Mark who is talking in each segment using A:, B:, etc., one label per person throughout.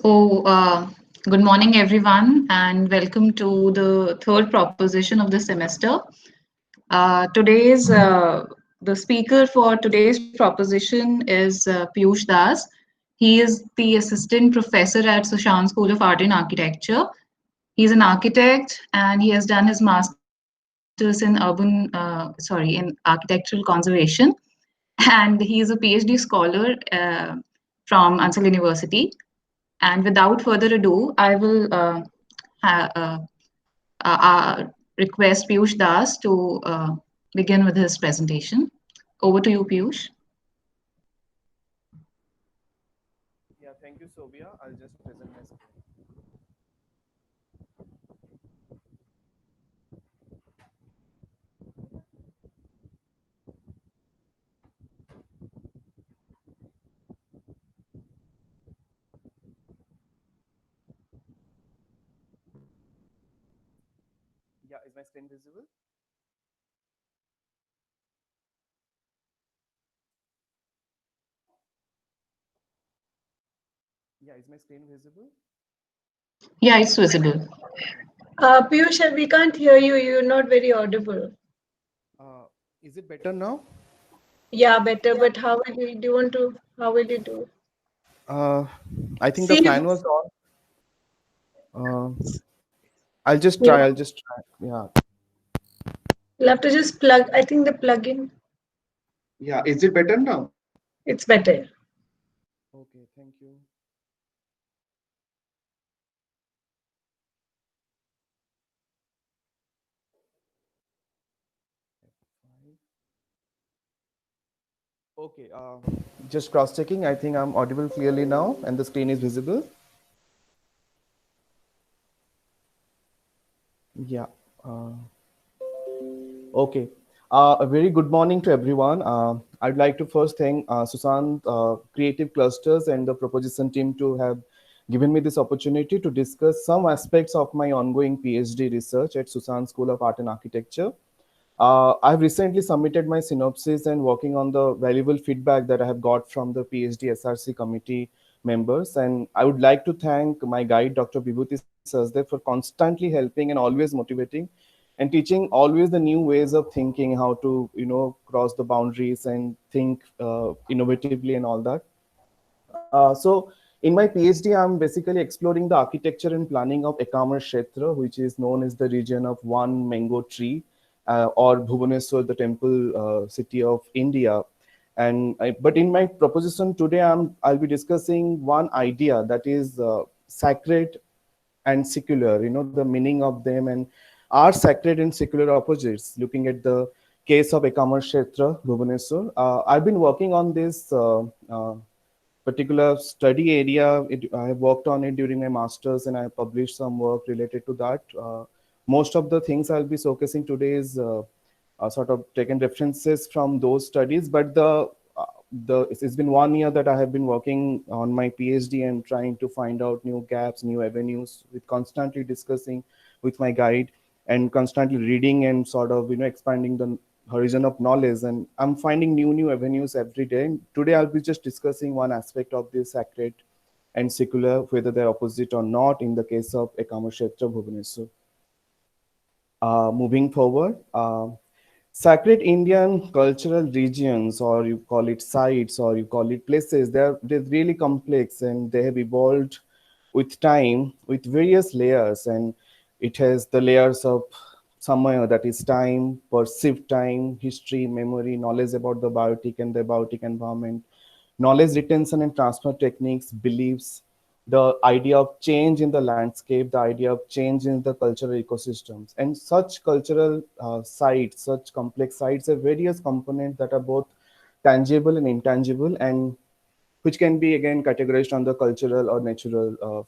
A: So, good morning, everyone, and welcome to the third proposition of the semester. Today's the speaker for today's proposition is Piyush Das. He is the assistant professor at Sushant School of Art and Architecture. He's an architect, and he has done his masters in in architectural conservation, and he is a PhD scholar from Ansel University. And without further ado, I will ha- request Piyush Das to begin with his presentation. Over to you, Piyush.
B: Yeah, thank you, Sobia. I'll just present my screen. Yeah, is my screen visible? Yeah, is my screen visible?
A: Yeah, it's visible.
C: Piyush, we can't hear you. You're not very audible.
B: Uh, is it better now?
C: Yeah, better. But how will you do you want to? How will you do?
B: Uh, I think the
C: See,
B: fan was on. Uh, I'll just
C: you
B: try. I'll just try. Yeah.
C: will have to just plug. I think the plug-in.
B: Yeah, is it better now?
C: It's better.
B: Okay, thank you. Okay, just cross-checking. I think I'm audible clearly now and the screen is visible. Yeah. Uh, okay. A very good morning to everyone. I'd like to first thank Susant Creative Clusters and the proposition team to have given me this opportunity to discuss some aspects of my ongoing PhD research at Susant School of Art and Architecture. I've recently submitted my synopsis and working on the valuable feedback that I have got from the PhD SRC committee members. And I would like to thank my guide, Dr. Vibhuti Sasdev, for constantly helping and always motivating and teaching always the new ways of thinking, how to, cross the boundaries and think innovatively and all that. So in my PhD, I'm basically exploring the architecture and planning of Ekamar Kshetra, which is known as the region of one mango tree, or Bhubaneswar, the temple city of India. But in my proposition today, I'll be discussing one idea that is sacred and secular, the meaning of them, and are sacred and secular opposites, looking at the case of Ekamar Kshetra, Bhubaneswar. I've been working on this particular study area. I have worked on it during my master's and I published some work related to that. Most of the things I'll be showcasing today is sort of taken references from those studies, but it's been 1 year that I have been working on my PhD and trying to find out new gaps, new avenues, with constantly discussing with my guide and constantly reading and sort of expanding the horizon of knowledge. And I'm finding new avenues every day. And today I'll be just discussing one aspect of this sacred and secular, whether they're opposite or not, in the case of Ekamar Kshetra Bhubaneswar. Moving forward, sacred Indian cultural regions, or you call it sites, or you call it places, they're really complex and they have evolved with time with various layers. And it has the layers of samaya, that is time, perceived time, history, memory, knowledge about the biotic and the biotic environment, knowledge retention and transfer techniques, beliefs, the idea of change in the landscape, the idea of change in the cultural ecosystems. And such cultural sites, such complex sites have various components that are both tangible and intangible, and which can be again categorized on the cultural or natural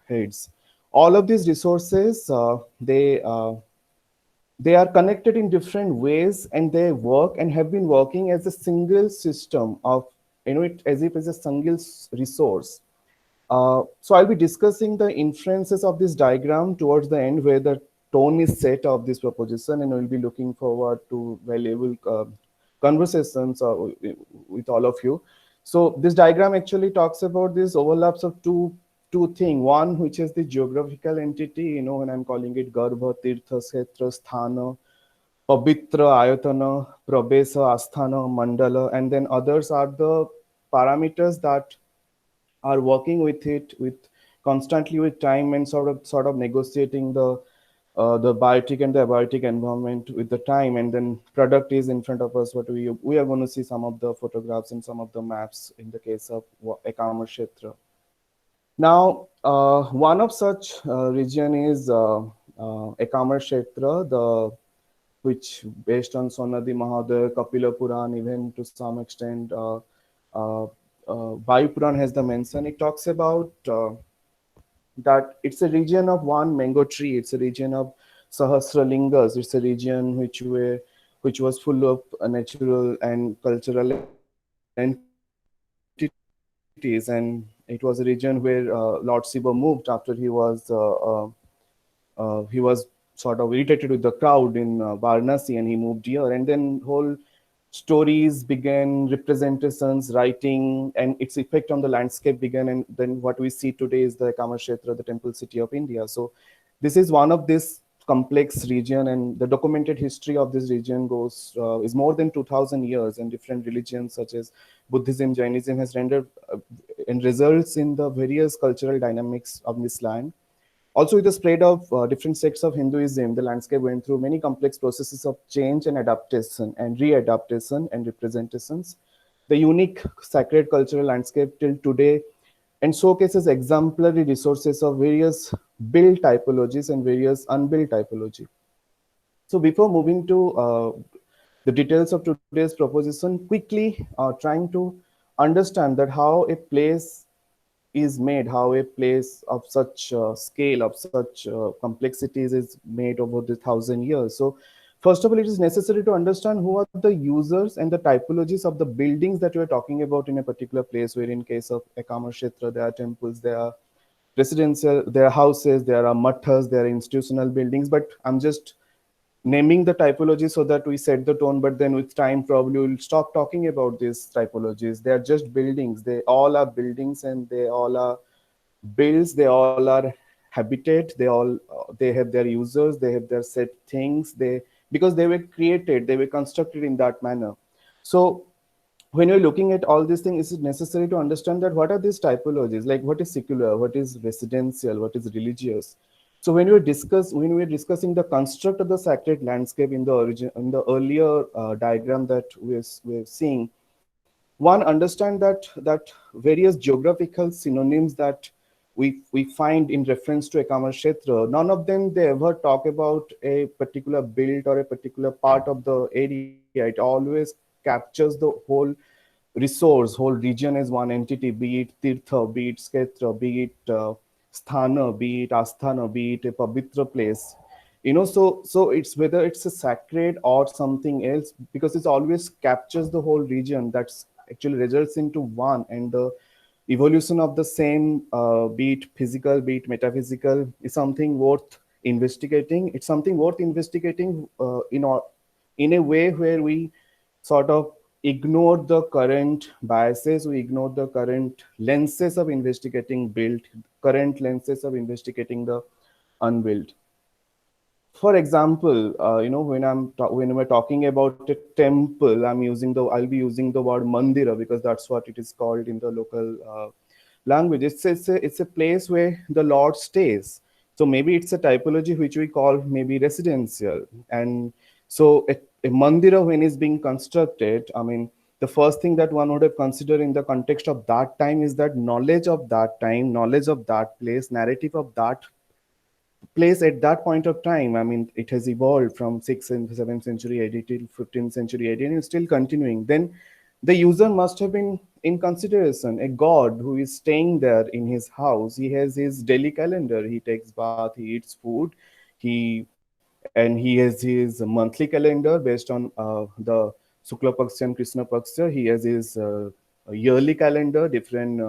B: heads. All of these resources, they are connected in different ways, and they work and have been working as a single system of, it as if it's a single resource. So I'll be discussing the inferences of this diagram towards the end, where the tone is set of this proposition, and we'll be looking forward to valuable conversations with all of you. So this diagram actually talks about these overlaps of two two things. One, which is the geographical entity, when I'm calling it Garbha, Tirtha, Kshetra, Sthana, Pavitra, Ayatana, Prabesa, Asthana, Mandala, and then others are the parameters that are working with it with constantly with time and sort of negotiating the biotic and the abiotic environment with the time, and then product is in front of us. What we are going to see some of the photographs and some of the maps in the case of Ekama Kshetra. Now, one of such region is Ekama Kshetra, the which based on Sonadi Mahadev, Kapila Puran, even to some extent, uh, Vayu Puran has the mention. It talks about that it's a region of one mango tree. It's a region of Sahasralingas. It's a region which was full of natural and cultural entities, and it was a region where Lord Shiva moved after he was sort of irritated with the crowd in Varanasi, and he moved here. And then whole stories began, representations, writing, and its effect on the landscape began. And then what we see today is the Kamakshetra, the temple city of India. So this is one of this complex region, and the documented history of this region goes is more than 2000 years, and different religions such as Buddhism, Jainism has rendered and results in the various cultural dynamics of this land. Also, with the spread of different sects of Hinduism, the landscape went through many complex processes of change and adaptation and readaptation and representations. The unique sacred cultural landscape till today and showcases exemplary resources of various built typologies and various unbuilt typology. So before moving to the details of today's proposition, quickly trying to understand that how a place is made, how a place of such scale, of such complexities is made over the 1,000 years. So first of all, it is necessary to understand who are the users and the typologies of the buildings that we are talking about in a particular place, where in case of Ekama Kshetra, there are temples, there are residential, there are houses, there are mathas, there are institutional buildings. But I'm just naming the typology so that we set the tone, but then with time probably we'll stop talking about these typologies. They are just buildings. They all are buildings, and they all are builds, they all are habitat, they have their users, they have their set things, they because they were created, they were constructed in that manner. So when you're looking at all these things, it's necessary to understand that what are these typologies, like what is secular, what is residential, what is religious. So when we are discussing the construct of the sacred landscape in the origin, in the earlier diagram that we're seeing, one understand that various geographical synonyms that we find in reference to Ekama Kshetra, none of them they ever talk about a particular build or a particular part of the area. It always captures the whole resource, whole region as one entity, be it Tirtha, be it Kshetra, be it Sthana, be it Asthana, be it a Pavitra place. So it's whether it's a sacred or something else, because it always captures the whole region. That's actually results into one, and the evolution of the same, be it physical, be it metaphysical, is something worth investigating. It's something worth investigating in a way where we sort of ignore the current biases, we ignore the current lenses of investigating built, current lenses of investigating the unbuilt. For example, when we're talking about a temple, I'll be using the word mandira because that's what it is called in the local language. It's a place where the Lord stays. So maybe it's a typology which we call maybe residential. And so a mandira, when it's being constructed, the first thing that one would have considered in the context of that time is that knowledge of that time, knowledge of that place, narrative of that place at that point of time. It has evolved from 6th and 7th century AD till 15th century AD, and it's still continuing. Then the user must have been in consideration a god who is staying there in his house. He has his daily calendar. He takes bath, he eats food, he has his monthly calendar based on the Shukla Paksha and Krishna Paksha. He has his yearly calendar, different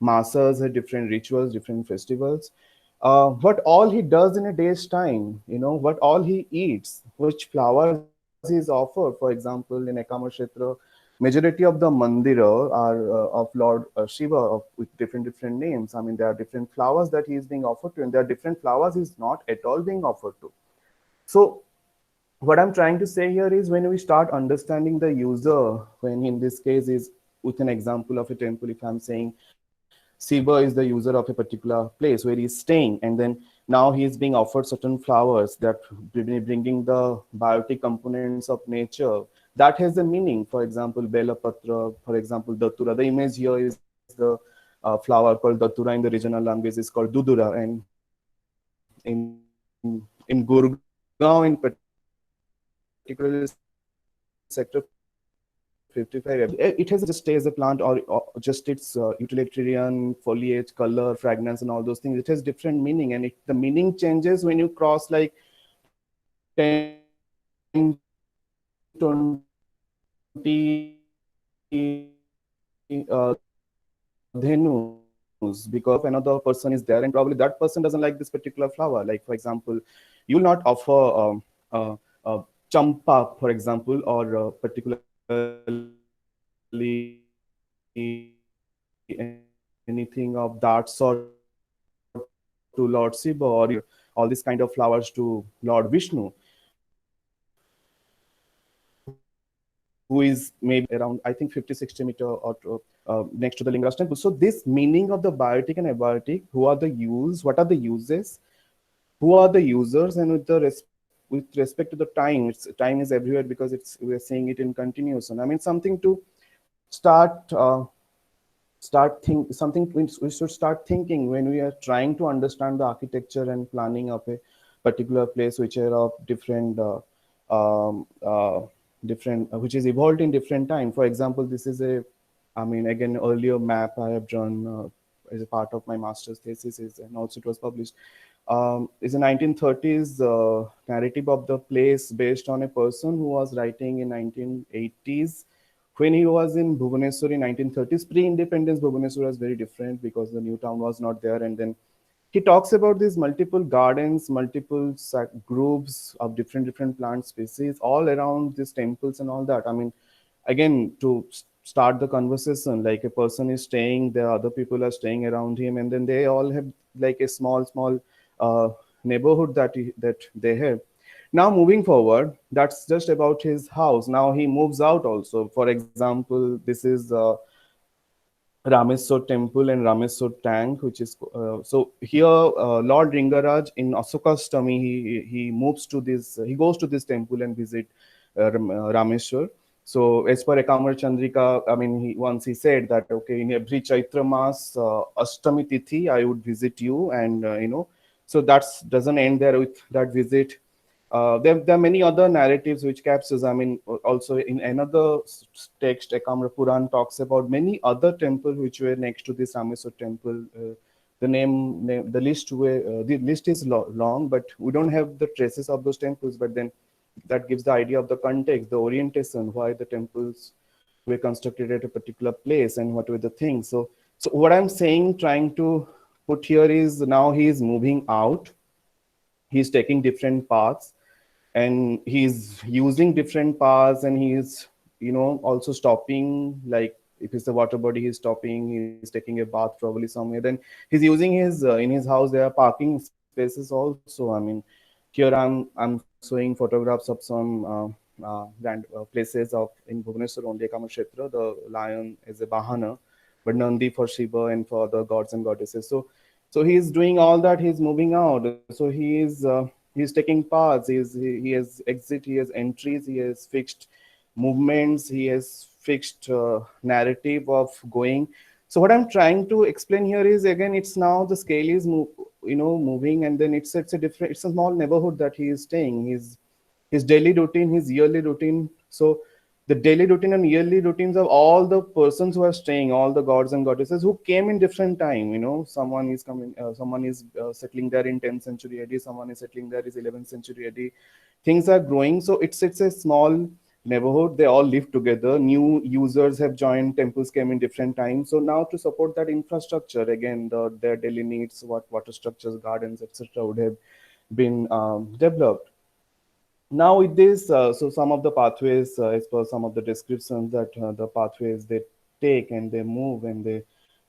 B: masas, different rituals, different festivals. What all he does in a day's time, what all he eats, which flowers he is offered. For example, in Ekama Kshetra, majority of the mandira are of Lord Shiva with different names. I mean, there are different flowers that he is being offered to, and there are different flowers he's not at all being offered to. So what I'm trying to say here is when we start understanding the user, when in this case is with an example of a temple, if I'm saying Shiva is the user of a particular place where he's staying, and then now he's being offered certain flowers that bringing the biotic components of nature. That has a meaning. For example, Bela Patra, for example, Datura. The image here is the flower called Datura in the regional language is called Dudura, and in Gurgaon in particular sector 55, it has just stay as a plant or just its utilitarian foliage, color, fragrance, and all those things. It has different meaning, and the meaning changes when you cross like 10, 20 dhenus, because if another person is there and probably that person doesn't like this particular flower, like for example, you will not offer champa, for example, or particularly anything of that sort to Lord Shiva, or all these kind of flowers to Lord Vishnu. Who is maybe around, I think 50-60 meter or next to the Lingaras temple. So this meaning of the biotic and abiotic, who are the use, what are the uses, who are the users, and with respect to the time, time is everywhere because we are seeing it in continuous. And I mean something to start something we should start thinking when we are trying to understand the architecture and planning of a particular place, which are of um, uh, which is evolved in different time. For example, this is a, I mean, again, earlier map I have drawn as a part of my master's thesis, and also it was published. Is a 1930s narrative of the place based on a person who was writing in 1980s when he was in Bhubaneswar in 1930s. Pre-independence Bhubaneswar was very different because the new town was not there, and then he talks about these multiple gardens, multiple groups of different plant species all around these temples and all that. I mean, again, to start the conversation, like a person is staying there, other people are staying around him, and then they all have like a small uh, neighborhood that they have. Now moving forward, that's just about his house. Now he moves out also. For example, this is Rameswar temple and Rameswar tank, which is so here Lord Ringaraj in Asokastami, he moves to this, he goes to this temple and visit Rameswar. So as per Ekamar Chandrika, I mean, once he said that, okay, in every Chaitra Mas, Ashtami Tithi, I would visit you, and so that's doesn't end there with that visit. There are many other narratives which captures. I mean, also in another text, Ekamra Puran talks about many other temples which were next to this Rameswar temple. The list is long, but we don't have the traces of those temples. But then that gives the idea of the context, the orientation, why the temples were constructed at a particular place, and what were the things. So what I'm saying, trying to put here is now he is moving out. He's taking different paths, and he's using different paths, and he's also stopping, like if it's a water body, he's stopping, he's taking a bath probably somewhere, then he's using his in his house there are parking spaces also. I mean, here I'm showing photographs of some places of in Bhubaneswar only, Kamakshetra. The lion is a bahana, but Nandi for Shiva and for the gods and goddesses. So he's doing all that, he's moving out. So he's taking paths, he has exit, he has entries, he has fixed movements, he has fixed narrative of going. So what I'm trying to explain here is, again, it's now the scale is moving, and then it's a different, it's a small neighborhood that he is staying. His daily routine, his yearly routine. So the daily routine and yearly routines of all the persons who are staying, all the gods and goddesses who came in different time. Someone is coming, someone is settling there in 10th century AD, someone is settling there is 11th century AD. Things are growing, so it's a small neighborhood. They all live together. New users have joined. Temples came in different times. So now to support that infrastructure, again, their daily needs, what water structures, gardens, etc., would have been developed. Now with this, so some of the pathways, as per some of the descriptions that the pathways they take and they move and they,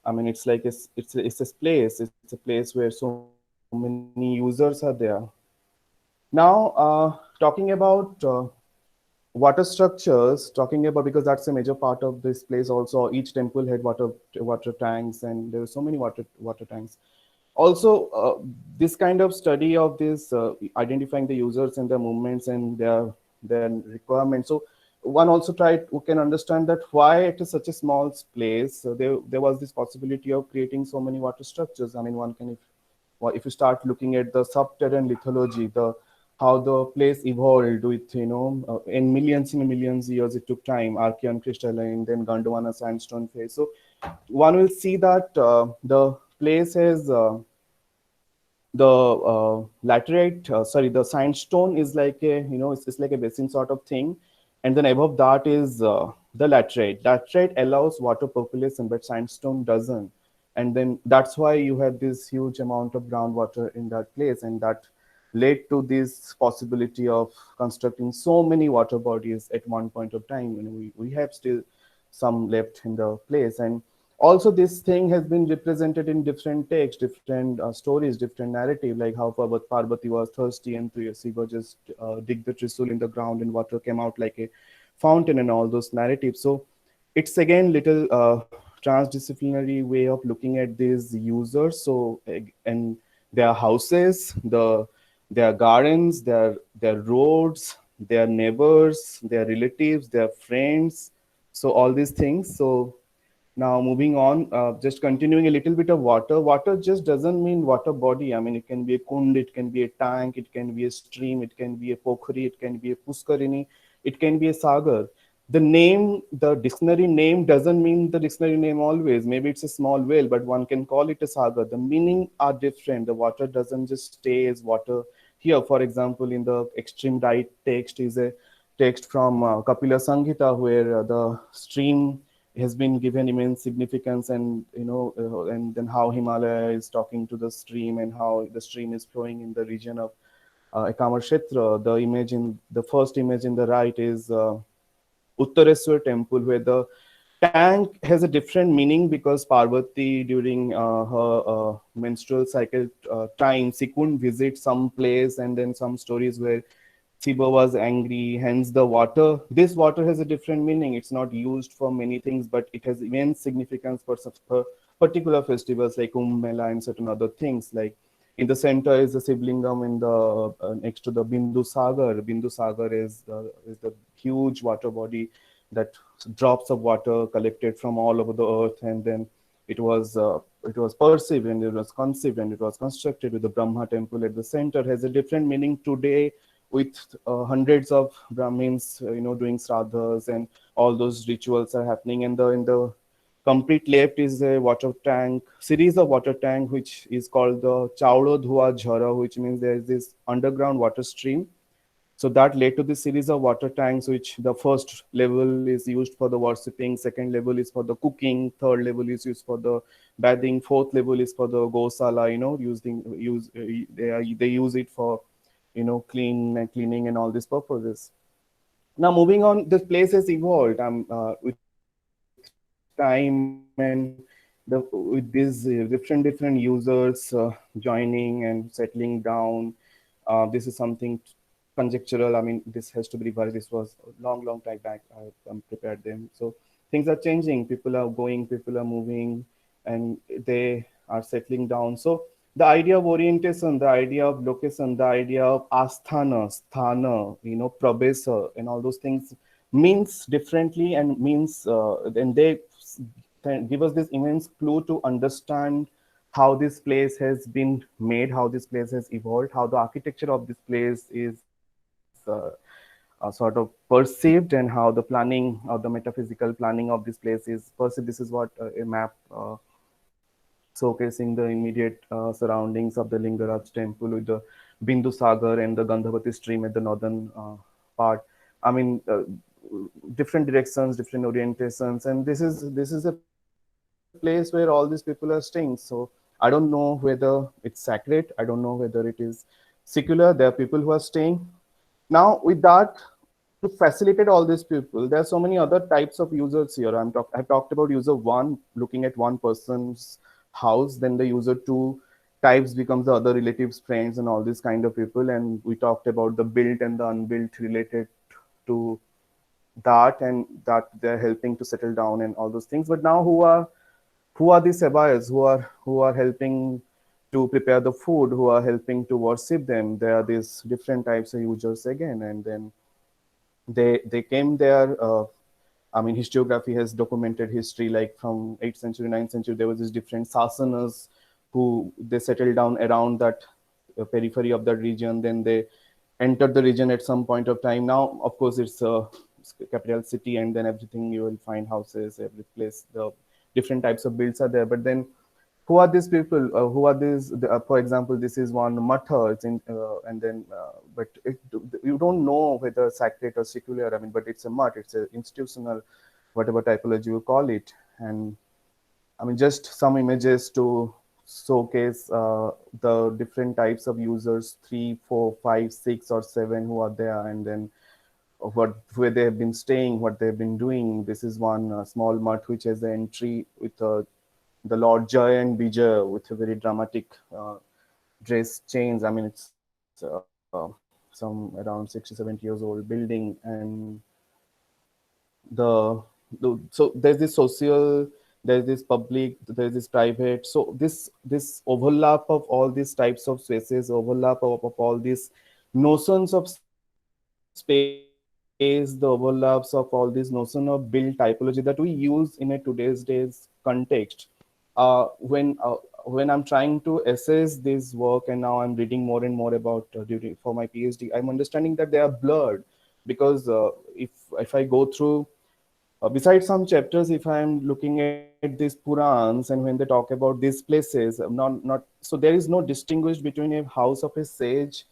B: I mean, it's like it's a place. It's a place where so many users are there. Now, talking about water structures, talking about, because that's a major part of this place also. Each temple had water tanks, and there were so many water tanks. Also, this kind of study of this identifying the users and their movements and their requirements. So one also tried, who can understand that why it is such a small place. So there was this possibility of creating so many water structures. I mean, one can, if you start looking at the subterranean lithology, the how the place evolved with, in millions years it took time, Archean crystalline, then Gondwana sandstone phase. So one will see that the place has the sandstone is like a, it's like a basin sort of thing, and then above that is the laterite. Laterite allows water percolation, but sandstone doesn't, and then that's why you have this huge amount of groundwater in that place, and that led to this possibility of constructing so many water bodies at one point of time. We have still some left in the place. And also this thing has been represented in different texts, different stories, different narrative, like how Parvati was thirsty and Shiva just dig the trisul in the ground and water came out like a fountain, and all those narratives. So it's again little transdisciplinary way of looking at these users. So and their houses, their gardens, their roads, their neighbors, their relatives, their friends, so all these things. So now moving on, just continuing a little bit of water. Water just doesn't mean water body. I mean, it can be a kund, it can be a tank, it can be a stream, it can be a pokhari, it can be a puskarini, it can be a sagar. The name, the dictionary name doesn't mean the dictionary name always. Maybe it's a small whale, but one can call it a sagar. The meaning are different. The water doesn't just stay as water. Here, for example, in the extreme right text is a text from Kapila Samhita, where the stream has been given immense significance, and and then how Himalaya is talking to the stream and how the stream is flowing in the region of Ekamar Kshetra. The first image in the right is Uttareswar temple, where the tank has a different meaning because Parvati, during her menstrual cycle time, she couldn't visit some place, and then some stories where Shiva was angry, hence the water. This water has a different meaning. It's not used for many things, but it has immense significance for such particular festivals like Kumbh Mela and certain other things. Like in the center is the Sivlingam in the next to the Bindu Sagar. Bindu Sagar is the huge water body that drops of water collected from all over the earth, and then it was perceived and it was conceived and it was constructed with the Brahma temple at the center. Has a different meaning today, with hundreds of Brahmins, doing sraddhas, and all those rituals are happening. And in the complete left is a water tank, series of water tank, which is called the Chaulo Dhua Jhara, which means there is this underground water stream. So that led to this series of water tanks, which the first level is used for the worshipping, second level is for the cooking, third level is used for the bathing, fourth level is for the gosala, they use it for cleaning and all these purposes. Now moving on, this place has evolved with time, and with these different users joining and settling down. This is something conjectural. I mean, this has to be revised. This was long time back. I prepared them. So things are changing. People are going, people are moving, and they are settling down. So the idea of orientation, the idea of location, the idea of asthana, sthana, prabesa, and all those things means differently, and means, and they can give us this immense clue to understand how this place has been made, how this place has evolved, how the architecture of this place is sort of perceived, and how the planning or the metaphysical planning of this place is perceived. This is what a map showcasing the immediate surroundings of the Lingaraj temple with the Bindu Sagar and the Gandhavati stream at the northern part. I mean, different directions, different orientations, and this is a place where all these people are staying. So I don't know whether it's sacred. I don't know whether it is secular. There are people who are staying. Now with that, to facilitate all these people, there are so many other types of users here. I've talked about user one looking at one person's house, then the user two types becomes the other relatives, friends, and all these kind of people. And we talked about the built and the unbuilt related to that, and that they're helping to settle down and all those things. But now who are these sabayas who are helping to prepare the food, who are helping to worship them? There are these different types of users again, and then they came there. I mean, historiography has documented history, like from 8th century, 9th century, there was these different sasanas who they settled down around that periphery of that region. Then they entered the region at some point of time. Now, of course, it's a capital city, and then everything you will find houses, every place, the different types of builds are there. But then who are these people? Who are these? For example, this is one matha. It's in, and then, but you don't know whether sacred or secular. I mean, but it's a mutt. It's an institutional, whatever typology you call it. And I mean, just some images to showcase the different types of users: 3, 4, 5, 6, or 7 who are there, and then where they have been staying, what they have been doing. This is one small mutt which has the entry with the Lord Jay and Bijay with a very dramatic dress change. I mean, it's some around 60, 70 years old building, and the, so there's this social, there's this public, there's this private. So this overlap of all these types of spaces, overlap of all these notions of space, the overlaps of all these notion of build typology that we use in a today's days context. When I'm trying to assess this work, and now I'm reading more and more about during for my PhD, I'm understanding that they are blurred, because if I go through, besides some chapters, if I'm looking at these Purans, and when they talk about these places, not so there is no distinguish between a house of a sage,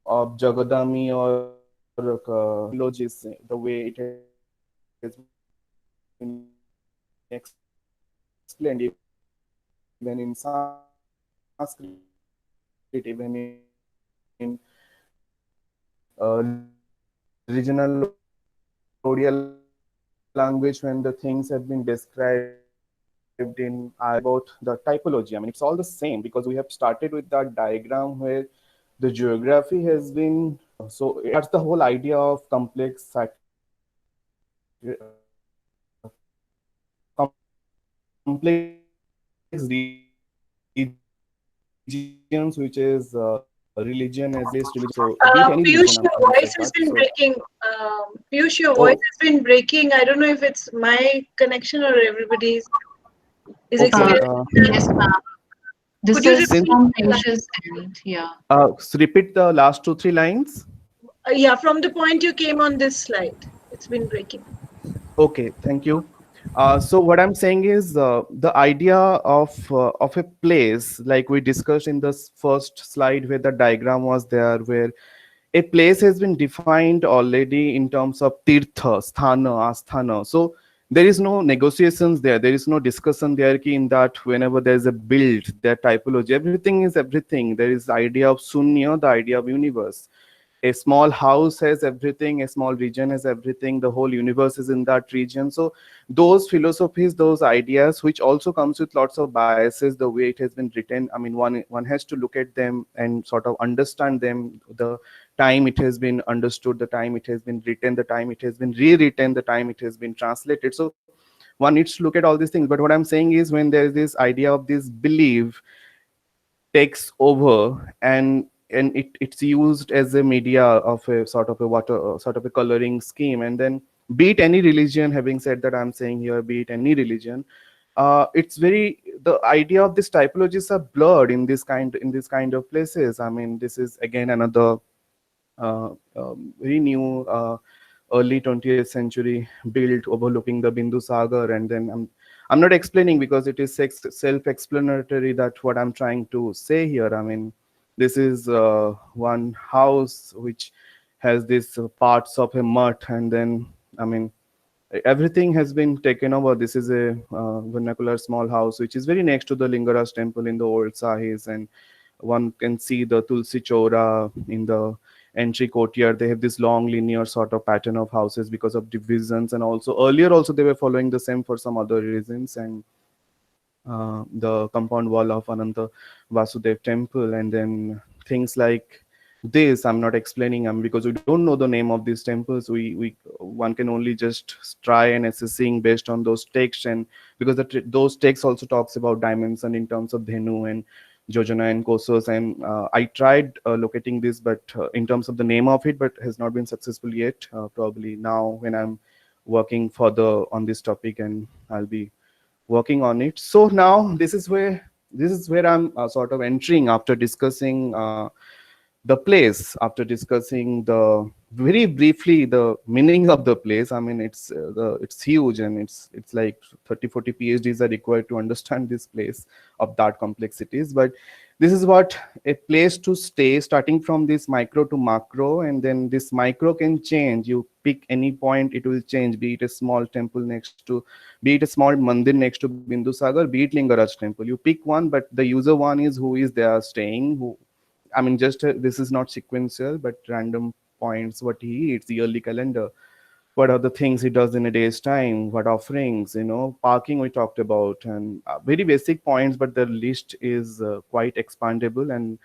B: of Jagadami, or logis, the way it has been explained, even in Sanskrit, even in regional Odia language, when the things have been described in about the typology. I mean, it's all the same, because we have started with that diagram where the geography has been. So that's the whole idea of complex complex regions, which is religion as based religion. So be it any religion, I'm having said that.
C: Piyush, your
B: So
C: voice has been breaking. Piyush, your voice
B: oh,
C: has been breaking. I don't know if it's my connection or everybody's is
B: okay.
C: experiencing that.
A: Yes, ma'am.
C: Could
A: This
C: you
A: is
B: Since
C: repeat?
A: from Piyush's end. Yeah.
B: so repeat the last 2, 3 lines.
C: Yeah, from the point you came on this slide, it's been breaking.
B: Okay, thank you. So what I'm saying is the idea of a place, like we discussed in the first slide, where the diagram was there, where a place has been defined already in terms of tirtha, sthana, asthana. So there is no negotiations there. There is no discussion there in that whenever there is a build, their typology, everything is everything. There is the idea of sunya, the idea of universe. A small house has everything, a small region has everything, the whole universe is in that region. So those philosophies, those ideas, which also comes with lots of biases, the way it has been written, I mean, one has to look at them and sort of understand them, the time it has been understood, the time it has been written, the time it has been rewritten, the time it has been translated. So one needs to look at all these things. But what I'm saying is, when there is this idea of this belief takes over, and it's used as a media of a sort of a water, sort of a coloring scheme, and then be it any religion, having said that, I'm saying here, be it any religion, it's very, the idea of these typologies are blurred in this kind of places. I mean, this is again another very new early 20th century built overlooking the Bindu Sagar. And then I'm not explaining, because it is self-explanatory that what I'm trying to say here. I mean, this is one house which has these parts of a mutt, and then, I mean, everything has been taken over. This is a, vernacular small house which is very next to the Lingaraj temple in the old Sahis, and one can see the Tulsi Chora in the entry courtyard. They have this long linear sort of pattern of houses because of divisions, and also earlier also they were following the same for some other reasons. And the compound wall of Ananta Vasudev temple, and then things like this. I'm not explaining because we don't know the name of these temples. We one can only just try and assessing based on those texts, and because those texts also talks about dimension in terms of dhenu and Jojana and Kosos, and I tried locating this, but in terms of the name of it, but has not been successful yet. Probably now when I'm working further on this topic, and I'll be working on it. So now this is where I'm sort of entering after discussing the place, after discussing the very briefly the meaning of the place. I mean, it's huge, and it's like 30-40 PhDs are required to understand this place of that complexities. But this is what a place to stay, starting from this micro to macro, and then this micro can change. You pick any point, it will change, be it a small temple next to, be it a small mandir next to Bindusagar, be it Lingaraj temple. You pick one, but the user one is who is there staying, who, I mean, just this is not sequential, but random points, what he eats, yearly calendar, what are the things he does in a day's time, what offerings, parking we talked about, and very basic points, but the list is quite expandable, and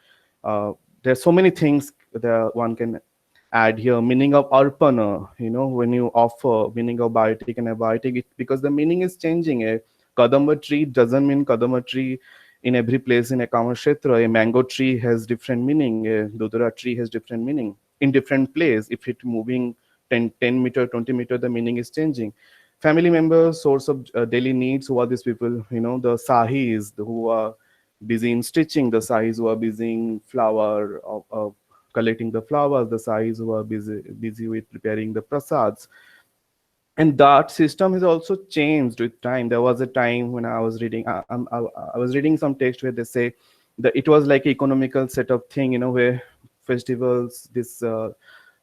B: there's so many things that one can add here. Meaning of arpana, when you offer, meaning of biotic and abiotic, because the meaning is changing. A kadamba tree doesn't mean kadamba tree in every place in a Kamakshetra. A mango tree has different meaning, a Dudura tree has different meaning in different place. If it moving 10 meter, 20 meter, the meaning is changing. Family members, source of daily needs, who are these people? The sahis who are busy in stitching, the sahis who are busy in flower, collecting the flowers, the sahis who are busy with preparing the prasads. And that system has also changed with time. There was a time when I was reading, I was reading some text where they say that it was like economical setup thing, where festivals, this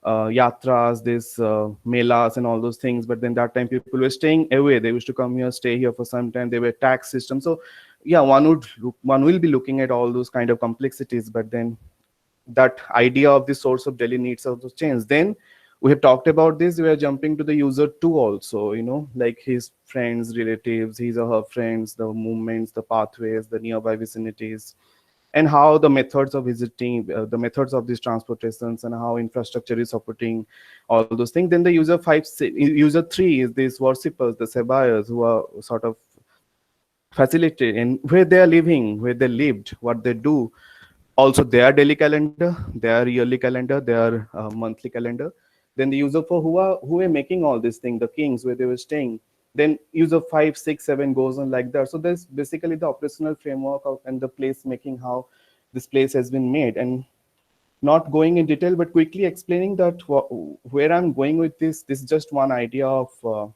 B: yatras, this melas and all those things. But then that time people were staying away. They used to come here, stay here for some time. They were tax system. So yeah, one will be looking at all those kind of complexities. But then that idea of the source of daily needs also changed. Then we have talked about this. We are jumping to the user two also, like his friends, relatives, his or her friends, the movements, the pathways, the nearby vicinities, and how the methods of visiting, the methods of these transportations, and how infrastructure is supporting all those things. Then the user three is these worshippers, the sabayas, who are sort of facilitated and where they are living, where they lived, what they do. Also their daily calendar, their yearly calendar, their monthly calendar. Then the user four, who are making all these things, the kings, where they were staying. Then user 5, 6, 7 goes on like that. So there's basically the operational framework and the place making, how this place has been made. And not going in detail, but quickly explaining that where I'm going with this is just one idea of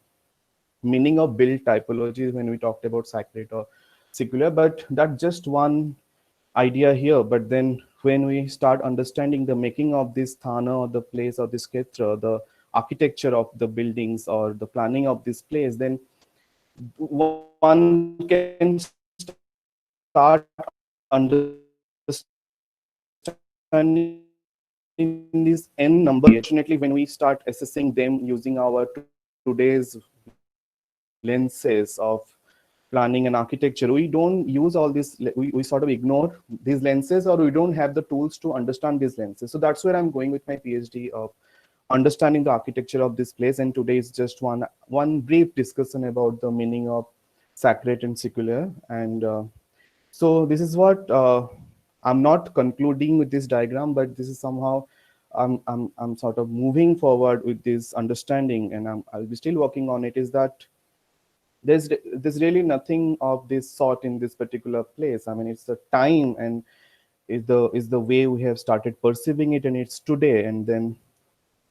B: meaning of build typology when we talked about sacred or secular, but that's just one idea here. But then when we start understanding the making of this thana or the place or this kshetra, the architecture of the buildings or the planning of this place, then one can start understanding this n number. Fortunately, when we start assessing them using our today's lenses of planning and architecture, we don't use all this, we sort of ignore these lenses, or we don't have the tools to understand these lenses. So that's where I'm going with my PhD of understanding the architecture of this place. And today is just one brief discussion about the meaning of sacred and secular. And so this is what I'm not concluding with this diagram, but this is somehow I'm sort of moving forward with this understanding, and I'll be still working on it. Is that there's really nothing of this sort in this particular place. I mean, it's the time, and is the way we have started perceiving it, and it's today. And then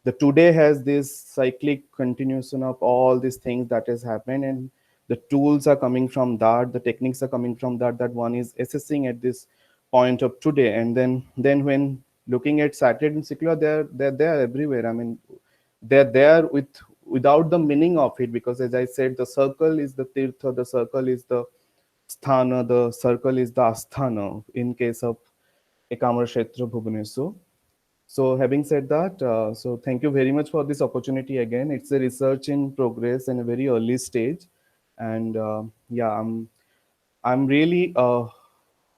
B: the today has this cyclic continuation of all these things that has happened, and the tools are coming from that, the techniques are coming from that one is assessing at this point of today. And then when looking at sacred and secular, they're there everywhere. I mean, they're there without the meaning of it, because as I said, the circle is the tirtha, the circle is the sthana, the circle is the asthana in case of Ekamra Kshetra Bhubaneswar. So having said that, so thank you very much for this opportunity again. It's a research in progress in a very early stage, and yeah, I'm really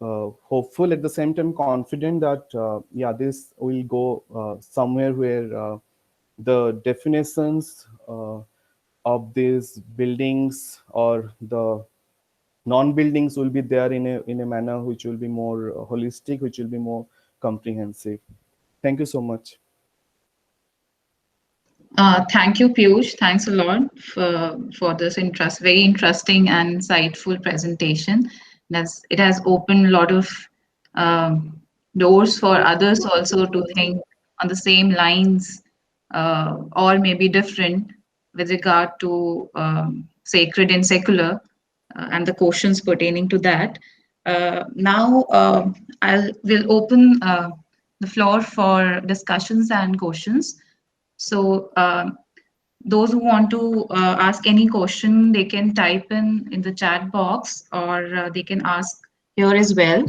B: hopeful, at the same time confident that yeah, this will go somewhere where the definitions of these buildings or the non-buildings will be there in a manner which will be more holistic, which will be more comprehensive. Thank you so much.
A: Thank you, Piyush. Thanks a lot for this very interesting and insightful presentation. It has opened a lot of um, doors for others also to think on the same lines or maybe different with regard to sacred and secular and the questions pertaining to that. Now, I will open the floor for discussions and questions. So, those who want to ask any question, they can type in the chat box, or they can ask here as well.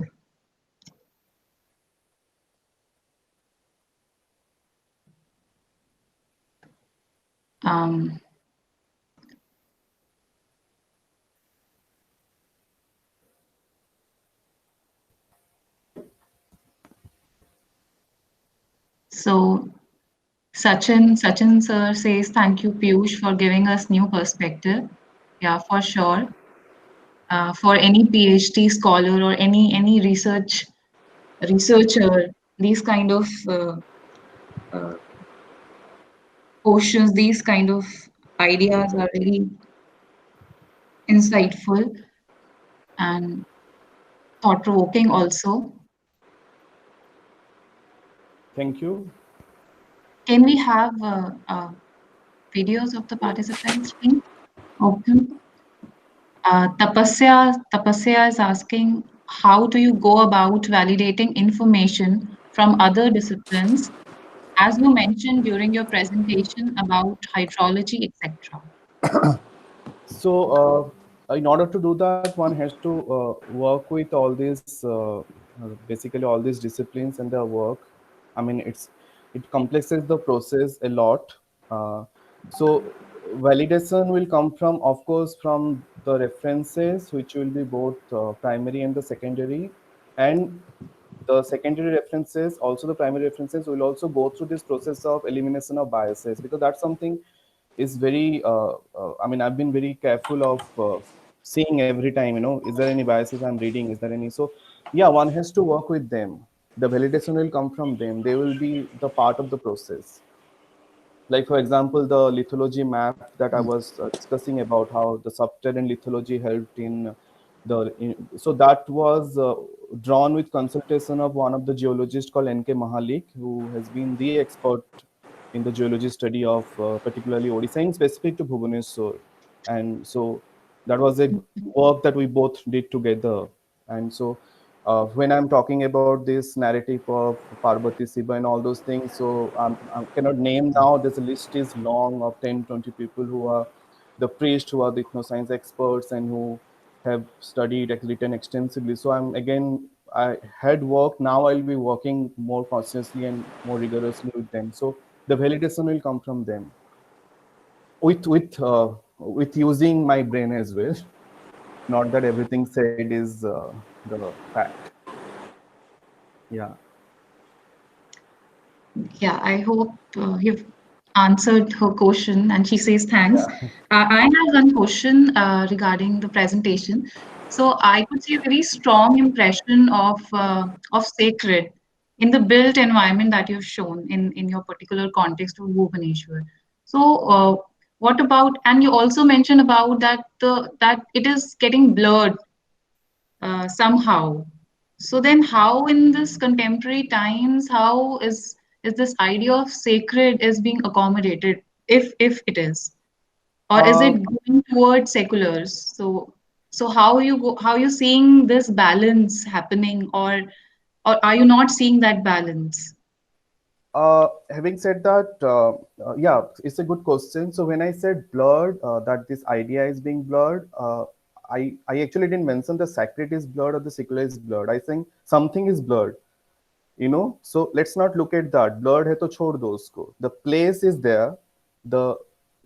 A: Um, so Sachin sir says, thank you, Piyush, for giving us new perspective. Yeah, for sure. For any PhD scholar or any researcher, these kind of uh, questions, these kind of ideas are really insightful and thought provoking also.
B: Thank you.
A: Can we have videos of the participants, please? Open. Tapasya is asking, how do you go about validating information from other disciplines, as you mentioned during your presentation about hydrology, etc.?
B: So, in order to do that, one has to work with all these, basically all these disciplines and their work. I mean, it complexes the process a lot. So, validation will come from, of course, from the references, which will be both primary and the secondary, and the secondary references, also the primary references, will also go through this process of elimination of biases, because that's something is very I mean, I've been very careful of seeing every time, is there any biases I'm reading, is there any. So yeah, one has to work with them. The validation will come from them. They will be the part of the process. Like for example, the lithology map that I was discussing about, how the subterranean lithology helped so that was drawn with consultation of one of the geologists called N.K. Mahalik, who has been the expert in the geology study of particularly Odisha, and specific to Bhubaneswar. And so that was a work that we both did together. And so when I'm talking about this narrative of Parvati, Shiva, and all those things, so I cannot name now. This list is long of 10, 20 people who are the priests, who are the ethnoscience experts, and who have studied, written extensively. So I had worked. Now I'll be working more consciously and more rigorously with them. So the validation will come from them, with using my brain as well. Not that everything said is the fact. Yeah.
A: Yeah, I hope you've answered her question, and she says thanks.
B: Yeah.
A: I have one question regarding the presentation. So I could see a very strong impression of sacred in the built environment that you've shown in your particular context of Bhubaneswar. So what about, and you also mentioned about that it is getting blurred somehow. So then, how in this contemporary times, how is this idea of sacred is being accommodated, if it is, or is it
B: Um,
A: going towards seculars? So how you seeing this balance happening, or are you not seeing that balance?
B: Having said that, yeah, it's a good question. So when I said blurred, that this idea is being blurred, I actually didn't mention the sacred is blurred or the secular is blurred. I think something is blurred. you know. So let's not look at that. Blurred hai to chhod do usko. The place is there. The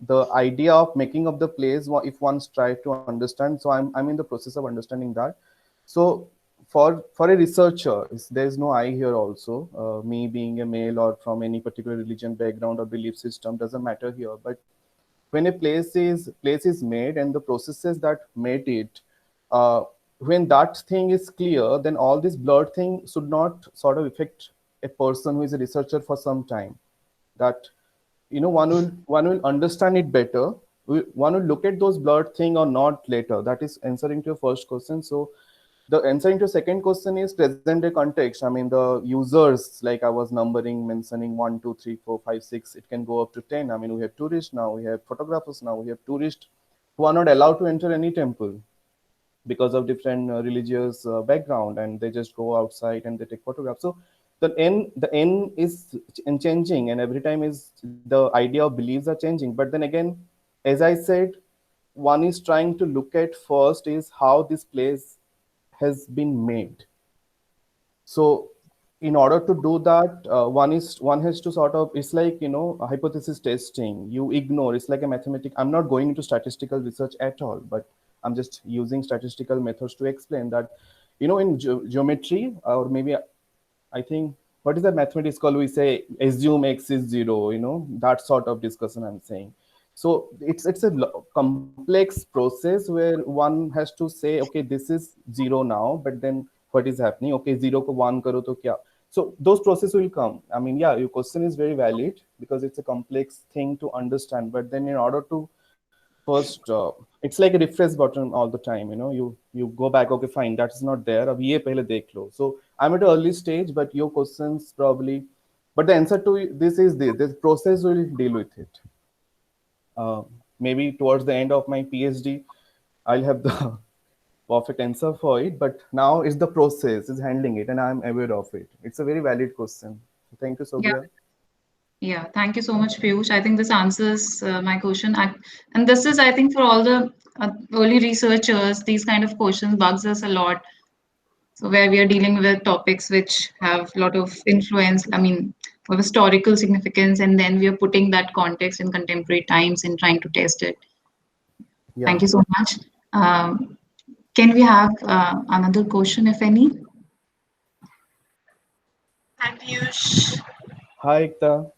B: the idea of making of the place, if one's try to understand. So I'm in the process of understanding that. So for a researcher, there is no I here also. Me being a male or from any particular religion background or belief system doesn't matter here. But when a place is made and the processes that made it, uh, when that thing is clear, then all this blurred thing should not sort of affect a person who is a researcher for some time. That, you know, one will understand it better. One will look at those blurred thing or not later. That is answering to your first question. So the answering to second question is present day context. I mean, the users, like I was numbering, mentioning 1, 2, 3, 4, 5, 6, it can go up to 10. I mean, we have tourists now, we have photographers now, we have tourists who are not allowed to enter any temple because of different religious background, and they just go outside and they take photographs. So the n is changing, and every time is the idea of beliefs are changing. But then again, as I said, one is trying to look at first is how this place has been made. So in order to do that, one has to sort of, it's like, you know, a hypothesis testing. You ignore, it's like a mathematic. I'm not going into statistical research at all, but I'm just using statistical methods to explain that, you know, in geometry, or maybe I think, what is that mathematics called? We say assume x is 0, you know, that sort of discussion I'm saying. So it's a complex process where one has to say, okay, this is 0 now, but then what is happening? Okay, 0 ko 1 karo to kya? So those processes will come. I mean, yeah, your question is very valid because it's a complex thing to understand. But then in order to first, it's like a refresh button all the time. You know, you go back. Okay, fine, that's not there. अब ये पहले देख लो. So I'm at an early stage, but your questions probably, but the answer to this is this. This process will deal with it. Maybe towards the end of my PhD, I'll have the perfect answer for it. But now it's the process, is handling it, and I'm aware of it. It's a very valid question. Thank you,
A: Yeah.
B: Sobia.
A: Yeah, thank you so much, Piyush. I think this answers my question. And this is, I think, for all the early researchers, these kind of questions bugs us a lot. So where we are dealing with topics which have a lot of influence, I mean, of historical significance, and then we are putting that context in contemporary times and trying to test it.
B: Yeah.
A: Thank you so much. Can we have another question, if any?
C: Hi, Piyush.
B: Hi, Ekta.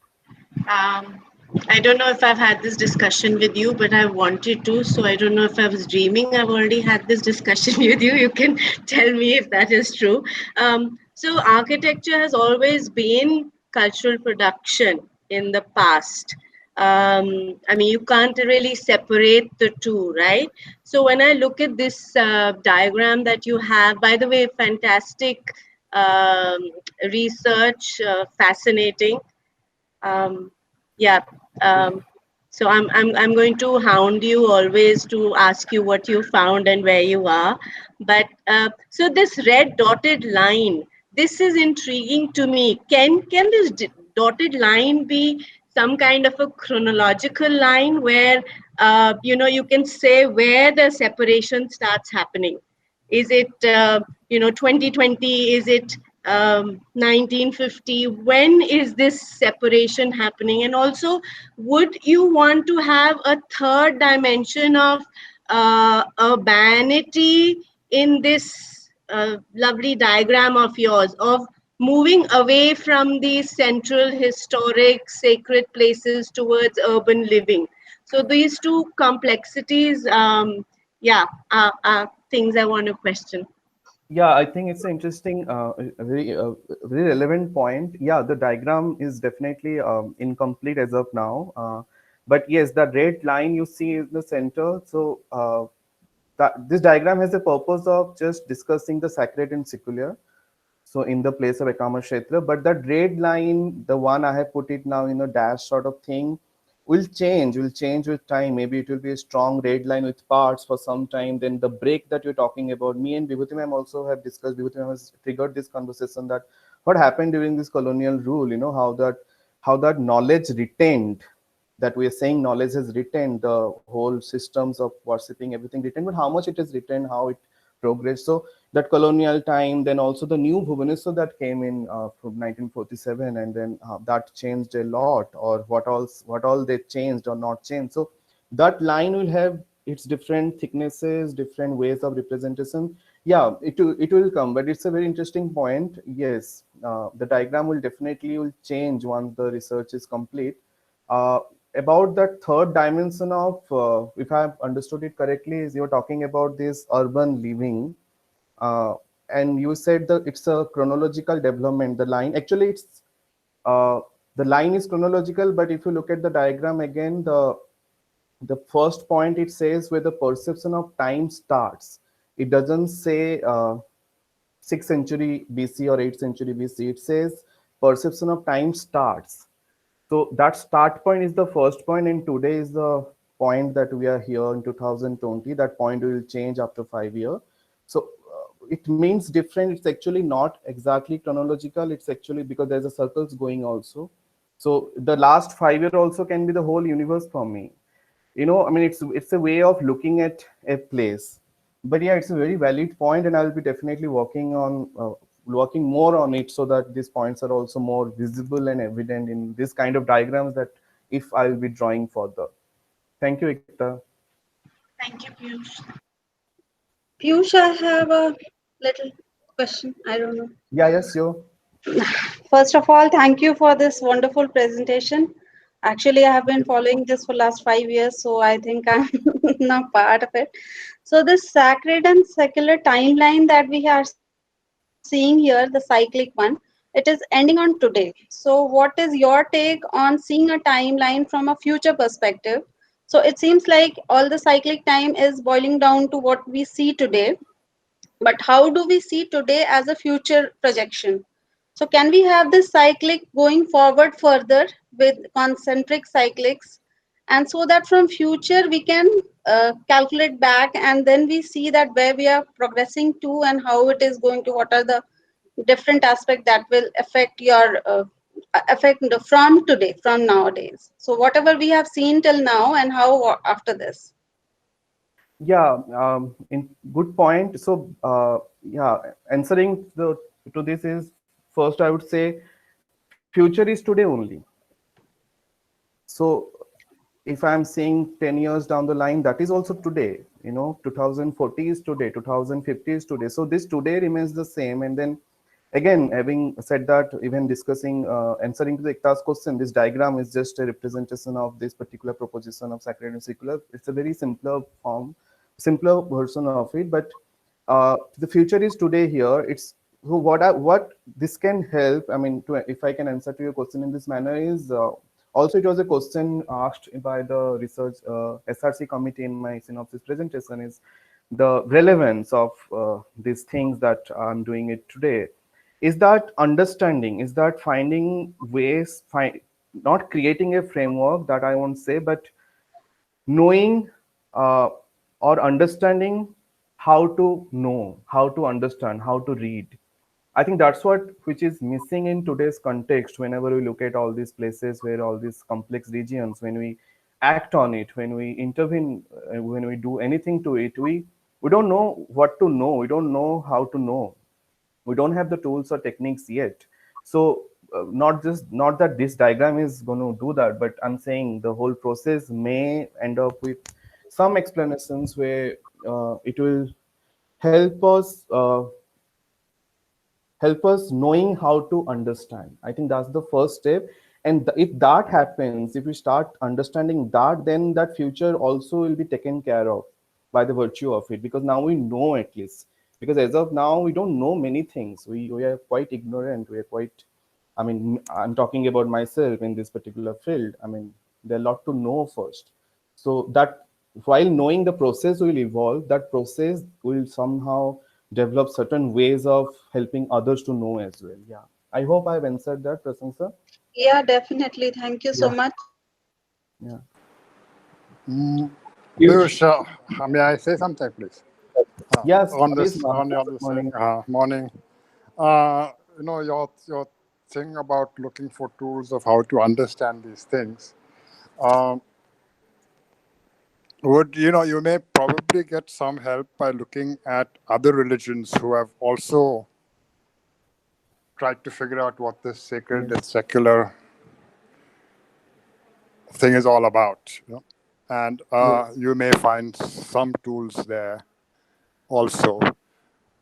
C: Um, I don't know if I've had this discussion with you, but I wanted to. So I don't know if I was dreaming. I've already had this discussion with you. You can tell me if that is true. So architecture has always been cultural production in the past. I mean, you can't really separate the two, right? So when I look at this diagram that you have, by the way, fantastic um, research, fascinating. um, yeah. Um, so I'm going to hound you always to ask you what you found and where you are. But so this red dotted line, this is intriguing to me. Can this dotted line be some kind of a chronological line where you can say where the separation starts happening? Is it 2020? Is it 1950? When is this separation happening? And also, would you want to have a third dimension of urbanity in this lovely diagram of yours, of moving away from these central historic sacred places towards urban living? So these two complexities, are things I want to question.
B: Yeah, I think it's an interesting, very relevant point. Yeah, the diagram is definitely incomplete as of now. But yes, the red line you see in the center. So this diagram has the purpose of just discussing the sacred and secular. So in the place of Ekama Kshetra, but that red line, the one I have put it now in a dash sort of thing, will change with time. Maybe it will be a strong red line with parts for some time. Then the break that you're talking about, me and Vibhuti ma'am also have discussed, Vibhuti ma'am has triggered this conversation, that what happened during this colonial rule, you know, how that knowledge retained, that we are saying knowledge has retained, the whole systems of worshipping, everything retained, but how much it is retained, how it progress. So that colonial time, then also the new Bhubaneswar that came in from 1947, and then that changed a lot, or what all they changed or not changed. So that line will have its different thicknesses, different ways of representation. Yeah, it will come, but it's a very interesting point. Yes, the diagram will definitely will change once the research is complete. Uh, about that third dimension of, if I've understood it correctly, is you're talking about this urban living, uh, and you said that it's a chronological development. The line actually uh, the line is chronological, but if you look at the diagram again, the first point it says where the perception of time starts. It doesn't say 6th century BC or 8th century BC. It says perception of time starts. So that start point is the first point, and today is the point that we are here in 2020. That point will change after 5 years. So it means different. It's actually not exactly chronological. It's actually because there's a circles going also. So the last 5 year also can be the whole universe for me. I mean, it's a way of looking at a place. But yeah, it's a very valid point, and I'll be definitely working more on it, so that these points are also more visible and evident in this kind of diagrams that if I'll be drawing further. Thank you, Ekta.
C: Thank you, Piyush.
D: Piyush, I have a little question. I don't know.
B: Yeah, yes, sure.
D: First of all, thank you for this wonderful presentation. Actually, I have been following this for last 5 years, so I think I'm now part of it. So this sacred and secular timeline that we are seeing here, the cyclic one, it is ending on today. So what is your take on seeing a timeline from a future perspective? So it seems like all the cyclic time is boiling down to what we see today, but how do we see today as a future projection? So can we have this cyclic going forward further with concentric cyclics, and so that from future we can calculate back, and then we see that where we are progressing to and how it is going to, what are the different aspects that will affect your from today, from nowadays. So whatever we have seen till now, and how after this.
B: Yeah, in good point. So yeah, answering to this is, first I would say future is today only. So if I'm seeing 10 years down the line, that is also today. 2040 is today, 2050 is today. So this today remains the same. And then again, having said that, even discussing, answering to the Ekta's question, this diagram is just a representation of this particular proposition of sacred and secular. It's a very simpler form, simpler version of it. But the future is today here. It's so what this can help. I mean, if I can answer to your question in this manner is, also it was a question asked by the research SRC committee in my synopsis presentation, is the relevance of these things that I'm doing it today. Is that understanding, is that finding ways, not creating a framework, that I won't say, but knowing or understanding how to know, how to understand, how to read. I think that's which is missing in today's context. Whenever we look at all these places where all these complex regions, when we act on it, when we intervene, when we do anything to it, we don't know what to know. We don't know how to know. We don't have the tools or techniques yet. So not that this diagram is going to do that, but I'm saying the whole process may end up with some explanations where it will help us. Help us knowing how to understand. I think that's the first step. And if that happens, if we start understanding that, then that future also will be taken care of by the virtue of it, because now we know at least. Because as of now, we don't know many things. We are quite ignorant. We are quite, I mean, I'm talking about myself in this particular field. I mean, there's a lot to know first. So that while knowing the process will evolve, that process will somehow develop certain ways of helping others to know as well. Yeah. I hope I've answered that, Prasansa.
D: Yeah, definitely. Thank you so
B: Yeah.
D: much.
B: Yeah.
E: Piyush, may I say something, please?
B: Yes,
E: On
B: please,
E: this,
B: ma'am.
E: on your
B: Good
E: thing,
B: morning.
E: morning. Your thing about looking for tools of how to understand these things. Would you may probably get some help by looking at other religions who have also tried to figure out what this sacred and secular thing is all about. And you may find some tools there also.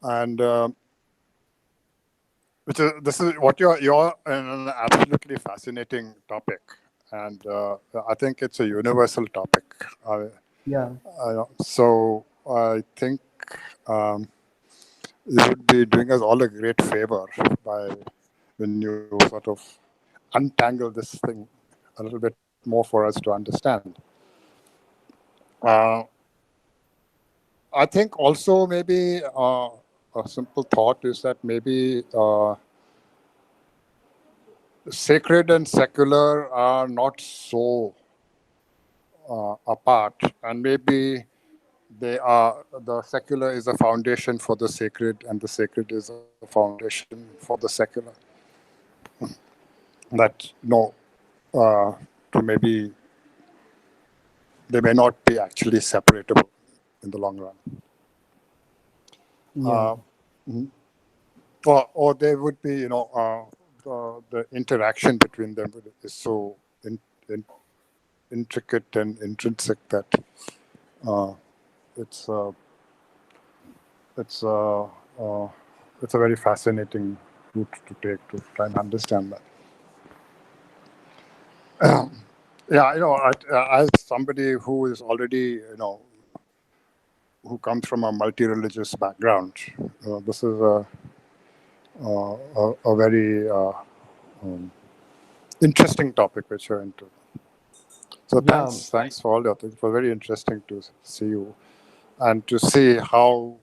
E: And this is what you're in an absolutely fascinating topic, and I think it's a universal topic. So I think you would be doing us all a great favor by when you sort of untangle this thing a little bit more for us to understand. I think also maybe a simple thought is that maybe sacred and secular are not so apart, and maybe the secular is a foundation for the sacred, and the sacred is a foundation for the secular. That to maybe they may not be actually separable in the long run. Or there would be, the interaction between them is so intricate and intrinsic that it's a very fascinating route to take to try and understand that. As somebody who is already, who comes from a multi-religious background, this is a very interesting topic which you're into. So thanks for all that. It was very interesting to see you and to see how,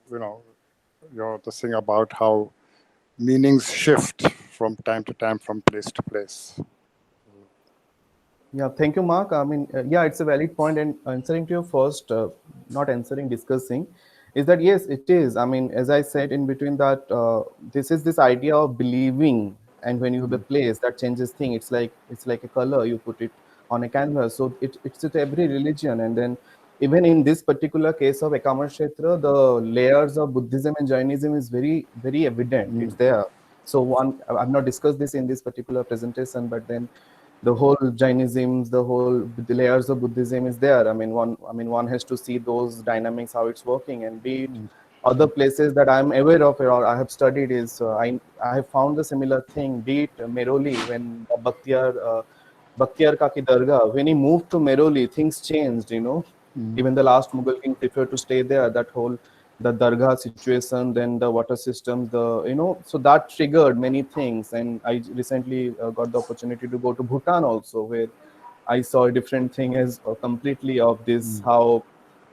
E: you're the thing about how meanings shift from time to time, from place to place.
B: Yeah, thank you, Mark. I mean, it's a valid point. And answering to your first, not answering, discussing, is that yes, it is. I mean, as I said in between that, this is this idea of believing, and when you have a place that changes thing, it's like a color, you put it on a canvas. So it's with every religion, and then even in this particular case of Ekama Kshetra, the layers of Buddhism and Jainism is very, very evident. It's there. So I've not discussed this in this particular presentation, but then the whole Jainism, the layers of Buddhism is there. I mean, one has to see those dynamics, how it's working, and be it other places that I'm aware of or I have studied is I have found the similar thing. Be it Meroli, when Bakhtiyar Kaki Dargah, when he moved to Meroli, things changed. Even the last Mughal king preferred to stay there. The Dargah situation, then the water systems, so that triggered many things. And I recently got the opportunity to go to Bhutan also, where I saw a different thing as completely of this,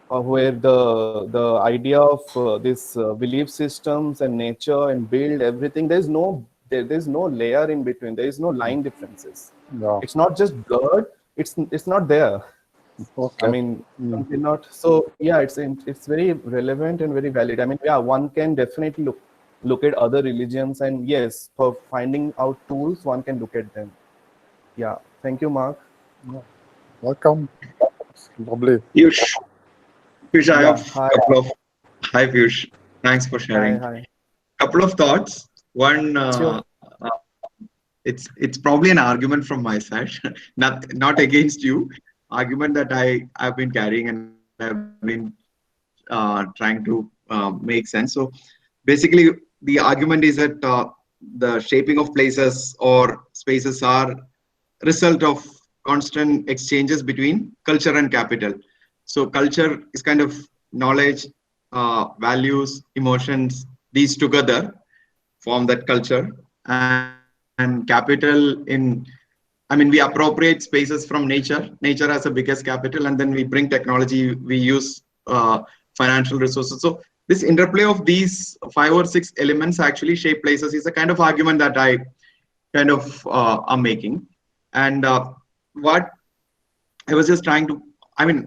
B: where the idea of this belief systems and nature and build everything, there's no layer in between. There is no line differences.
E: No.
B: It's not just blurred. It's not there.
E: Okay.
B: I mean, not so. Yeah, it's very relevant and very valid. I mean, one can definitely look at other religions, and yes, for finding out tools, one can look at them. Yeah, thank you, Mark.
E: Welcome. Lovely.
F: Piyush, I have
B: Hi.
F: Hi, Piyush. Thanks for sharing.
B: Hi.
F: Couple of thoughts. One,
B: Sure.
F: it's probably an argument from my side, not against you. Argument that I've been carrying and I've been trying to make sense. So basically, the argument is that the shaping of places or spaces are result of constant exchanges between culture and capital. So culture is kind of knowledge, values, emotions. These together form that culture, and capital we appropriate spaces from nature. Nature has the biggest capital, and then we bring technology, we use financial resources. So this interplay of these 5 or 6 elements actually shape places is a kind of argument that I kind of am making. And what I was just trying to,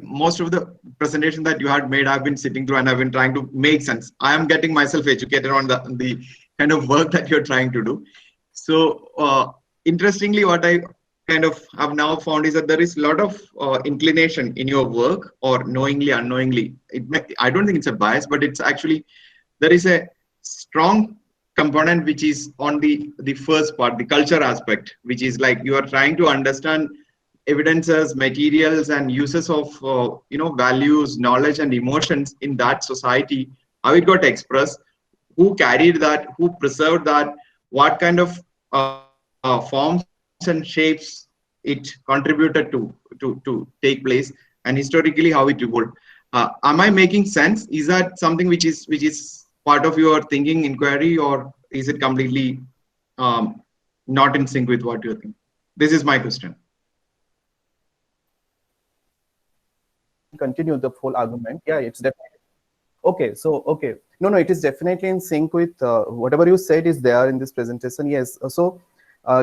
F: most of the presentation that you had made, I've been sitting through and I've been trying to make sense. I am getting myself educated on the kind of work that you're trying to do. So interestingly, what I kind of have now found is that there is a lot of inclination in your work, or knowingly, unknowingly. I don't think it's a bias, but it's actually, there is a strong component which is on the first part, the culture aspect, which is like you are trying to understand evidences, materials, and uses of values, knowledge, and emotions in that society, how it got expressed, who carried that, who preserved that, what kind of forms and shapes it contributed to take place, and historically how it evolved. Am I making sense? Is that something which is part of your thinking inquiry, or is it completely not in sync with what you think? This is my question.
B: Continue the full argument. Yeah, it's definitely okay. So okay, no, it is definitely in sync with whatever you said is there in this presentation. Yes. So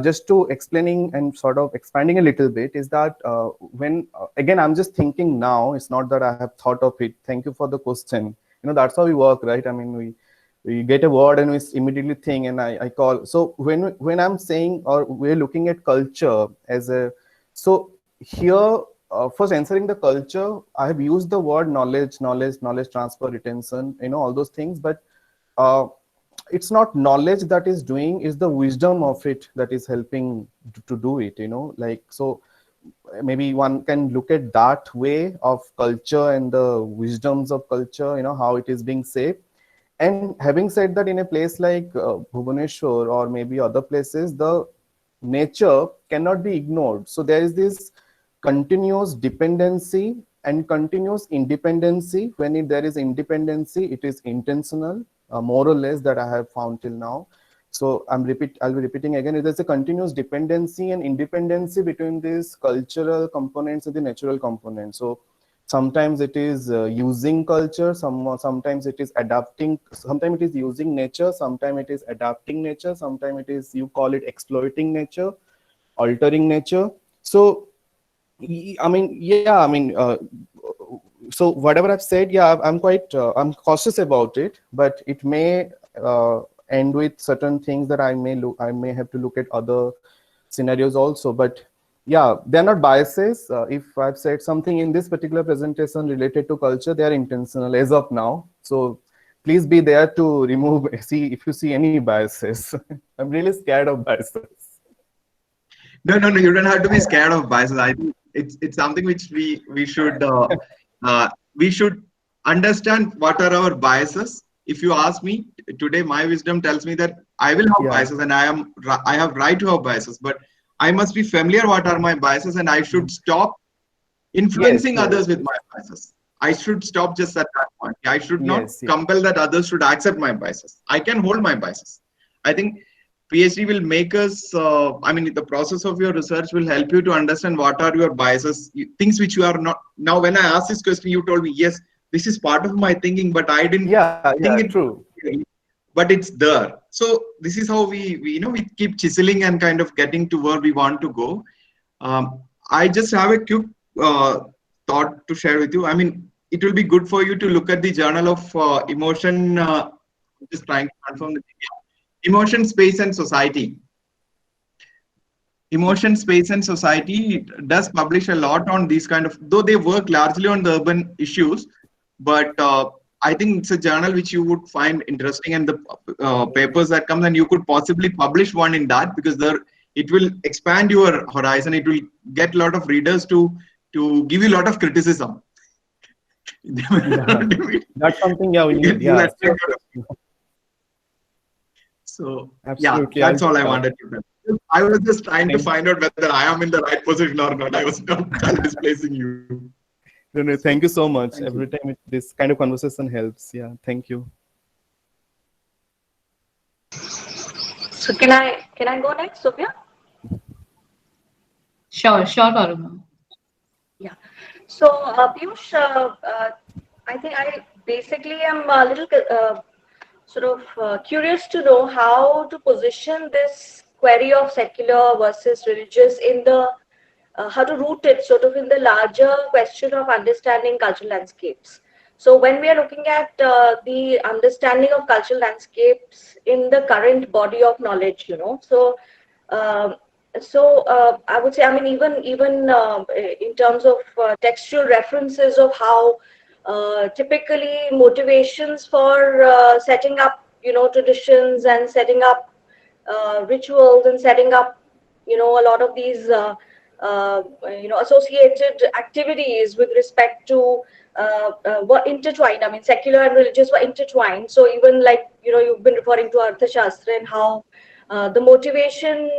B: just to explaining and sort of expanding a little bit is that when again I'm just thinking now, it's not that I have thought of it. Thank you for the question. That's how we work, right? I mean, we get a word and we immediately think, and I call. So when I'm saying, or we're looking at culture as a, so here first answering the culture, I have used the word knowledge transfer, retention, all those things, but it's not knowledge that is doing, is the wisdom of it that is helping to do it, like, so maybe one can look at that way of culture and the wisdoms of culture, how it is being saved. And having said that, in a place like Bhubaneswar or maybe other places, the nature cannot be ignored. So there is this continuous dependency and continuous independency. When there is independency, it is intentional, more or less, that I have found till now. So I'll be repeating again. There's a continuous dependency and independency between these cultural components and the natural components. So sometimes it is using culture, sometimes it is adapting, sometimes it is using nature, sometimes it is adapting nature, sometimes it is, you call it exploiting nature, altering nature. So I mean, so whatever I've said, yeah, I'm quite, I'm cautious about it, but it may end with certain things that I may have to look at other scenarios also. But yeah, they're not biases. If I've said something in this particular presentation related to culture, they are intentional as of now. So please be there to remove, see if you see any biases. I'm really scared of biases.
F: No, you don't have to be scared of biases. I think it's something which we should understand what are our biases. If you ask me today, my wisdom tells me that I will have biases, and I have right to have biases, but I must be familiar what are my biases, and I should stop influencing others with my biases. I should stop just at that point. I should not compel that others should accept my biases. I can hold my biases. I think PhD will make us, I mean, the process of your research will help you to understand what are your biases, things which you are not. Now, when I asked this question, you told me, yes, this is part of my thinking, but I didn't think it true. But it's there. So this is how we keep chiseling and kind of getting to where we want to go. I just have a quick thought to share with you. I mean, it will be good for you to look at the Journal of Emotion. Just trying to confirm the thing. Emotion, Space, and Society. Emotion, Space, and Society does publish a lot on these kind of, though they work largely on the urban issues, but I think it's a journal which you would find interesting, and the papers that come, and you could possibly publish one in that, because it will expand your horizon. It will get a lot of readers to give you a lot of criticism.
B: That's something, we need. Yeah.
F: So absolutely. Yeah, that's all I wanted to know. I was just trying to find out whether I am in the right position or not. I was not displacing you.
B: No, thank you so much. Every time this kind of conversation helps. Yeah, thank you.
G: So can I go next, Sophia?
A: Sure, Varuna.
G: Yeah. So Piyush, I think I basically am a little curious to know how to position this query of secular versus religious in the how to root it sort of in the larger question of understanding cultural landscapes. So when we are looking at the understanding of cultural landscapes in the current body of knowledge, so So I would say, I mean, even in terms of textual references of how typically motivations for setting up, traditions and setting up rituals and setting up, a lot of these, associated activities with respect to were intertwined. I mean, secular and religious were intertwined. So even like, you've been referring to Arthashastra and how the motivation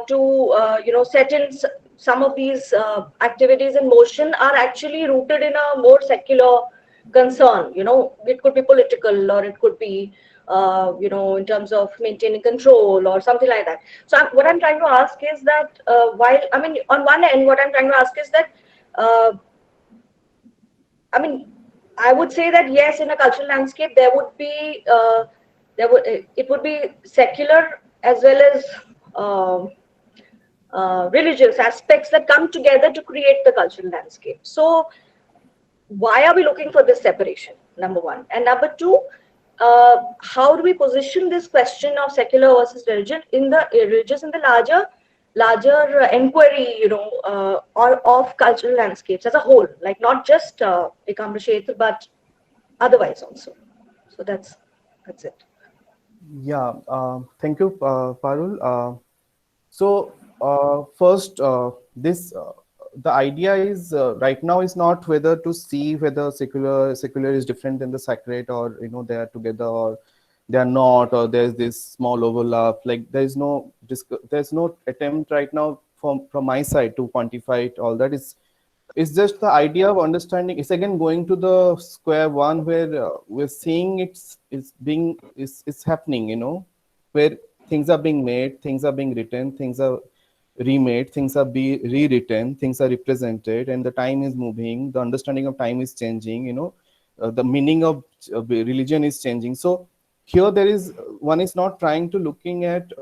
G: to set in some of these activities in motion are actually rooted in a more secular concern. It could be political, or it could be in terms of maintaining control or something like that. So what I'm trying to ask is that while, I mean, on one end, what I'm trying to ask is that I mean, I would say that yes, in a cultural landscape, there would be it would be secular as well as religious aspects that come together to create the cultural landscape. So why are we looking for this separation? Number one. And number two, how do we position this question of secular versus religion in the religious in the larger inquiry, or of cultural landscapes as a whole, like not just Ekambara Kshetra, but otherwise also. So that's it.
B: Yeah, thank you, Parul. So first, the idea is right now is not whether to see whether secular is different than the sacred, or they are together or they are not, or there's this small overlap. Like there's no attempt right now from my side to quantify it. All that it's just the idea of understanding. It's again going to the square one where we're seeing it's happening, where things are being made, things are being written, things are remade, things are rewritten, things are represented, and the time is moving, the understanding of time is changing, the meaning of religion is changing. So here there is one is not trying to look at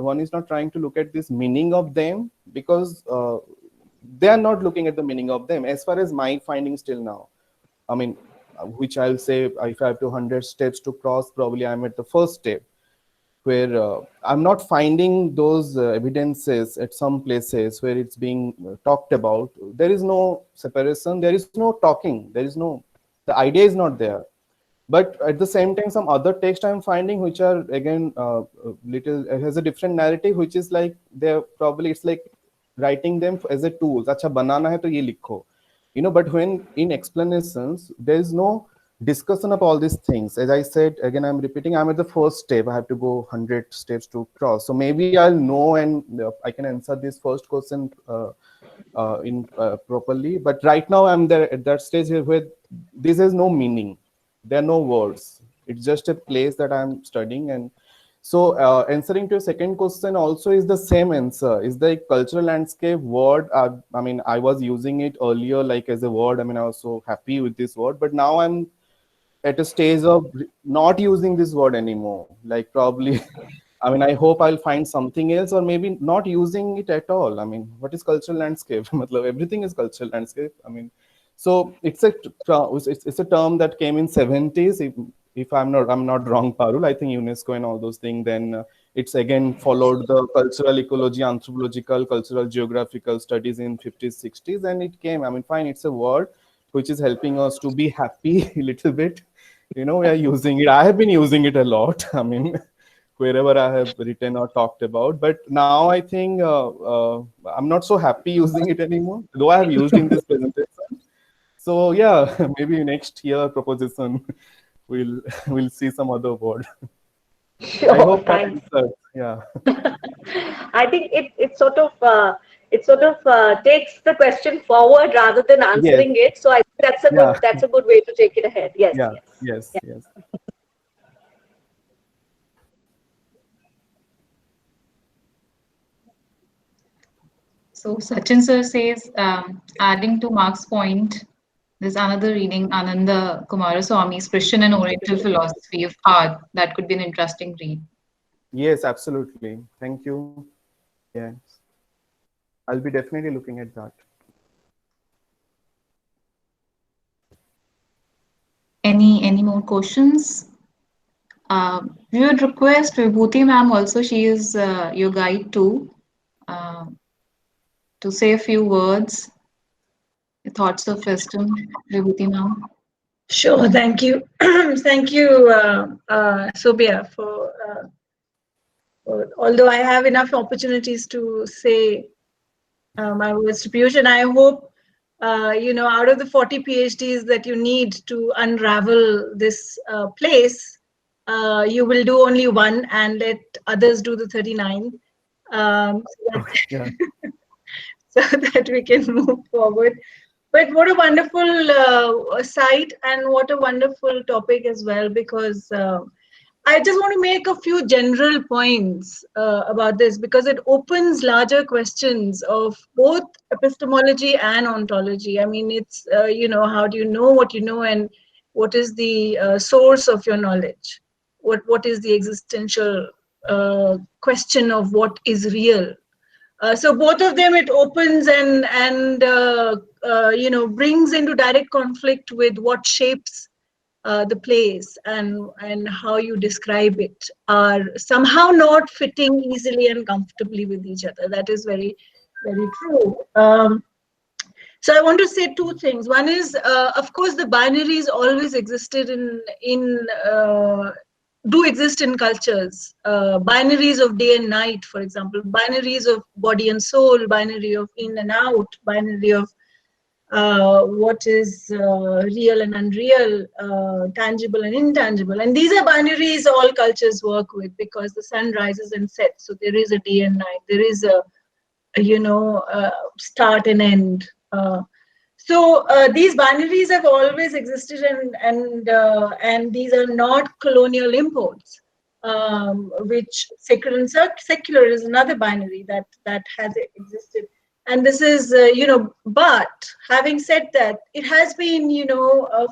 B: this meaning of them, because they are not looking at the meaning of them as far as my findings till now. I mean, which I'll say, if I have 200 steps to cross, probably I'm at the first step, where I'm not finding those evidences at some places where it's being talked about. There is no separation, there is no talking, the idea is not there. But at the same time, some other text I'm finding which are again has a different narrative, which is like it's like writing them as a tool. Acha banana hai to ye likho. But when in explanations, there is no discussion of all these things. As I said, again, I'm repeating, I'm at the first step. I have to go 100 steps to cross. So maybe I'll know and I can answer this first question properly. But right now I'm there at that stage where this has no meaning. There are no words. It's just a place that I'm studying. And so answering to your second question also is the same answer. Is the cultural landscape word? I mean, I was using it earlier like as a word. I mean, I was so happy with this word, but now I'm at a stage of not using this word anymore. Like probably, I mean, I hope I'll find something else, or maybe not using it at all. I mean, what is cultural landscape? Everything is cultural landscape. I mean, so it's a term that came in 70s. If I'm not wrong, Parul, I think UNESCO and all those things. Then it's again followed the cultural ecology, anthropological, cultural geographical studies in 50s, 60s, and it came. I mean, fine, it's a word which is helping us to be happy a little bit. We are using it. I have been using it a lot. I mean, wherever I have written or talked about. But now I think I'm not so happy using it anymore, though I have used in this presentation. So yeah, maybe next year proposition we'll see some other word.
G: Sure,
B: I hope
G: thanks.
B: Yeah.
G: I think it sort of takes the question forward rather than answering it. So I think that's a good way to take it ahead. Yes.
B: Yes.
A: So Sachin sir says, adding to Mark's point, there's another reading, Ananda Kumaraswamy's Christian and Oriental Philosophy of Art. That could be an interesting read.
B: Yes, absolutely. Thank you. Yes. I'll be definitely looking at that.
A: Any more questions? We would request Vibhuti ma'am also. She is your guide too. to say a few words, your thoughts of wisdom, Vibhuti ma'am.
H: Sure, thank you. Thank you, Sobia, although I have enough opportunities to say my words to Piyush, and I hope, out of the 40 PhDs that you need to unravel this place, you will do only one and let others do the 39. So that we can move forward. But what a wonderful site and what a wonderful topic as well, because I just want to make a few general points about this, because it opens larger questions of both epistemology and ontology. I mean, it's, how do you know what you know, and what is the source of your knowledge? What is the existential question of what is real? So both of them, it opens and brings into direct conflict with what shapes the place, and how you describe it are somehow not fitting easily and comfortably with each other. That is very, very true. So I want to say two things. One is, of course, the binaries always existed do exist in cultures. Binaries of day and night, for example, binaries of body and soul, binary of in and out, binary of what is real and unreal, tangible and intangible. And these are binaries all cultures work with, because the sun rises and sets. So there is a day and night. There is a start and end. So these binaries have always existed, and these are not colonial imports. Which sacred and secular is another binary that has existed. And this is, but having said that, it has been,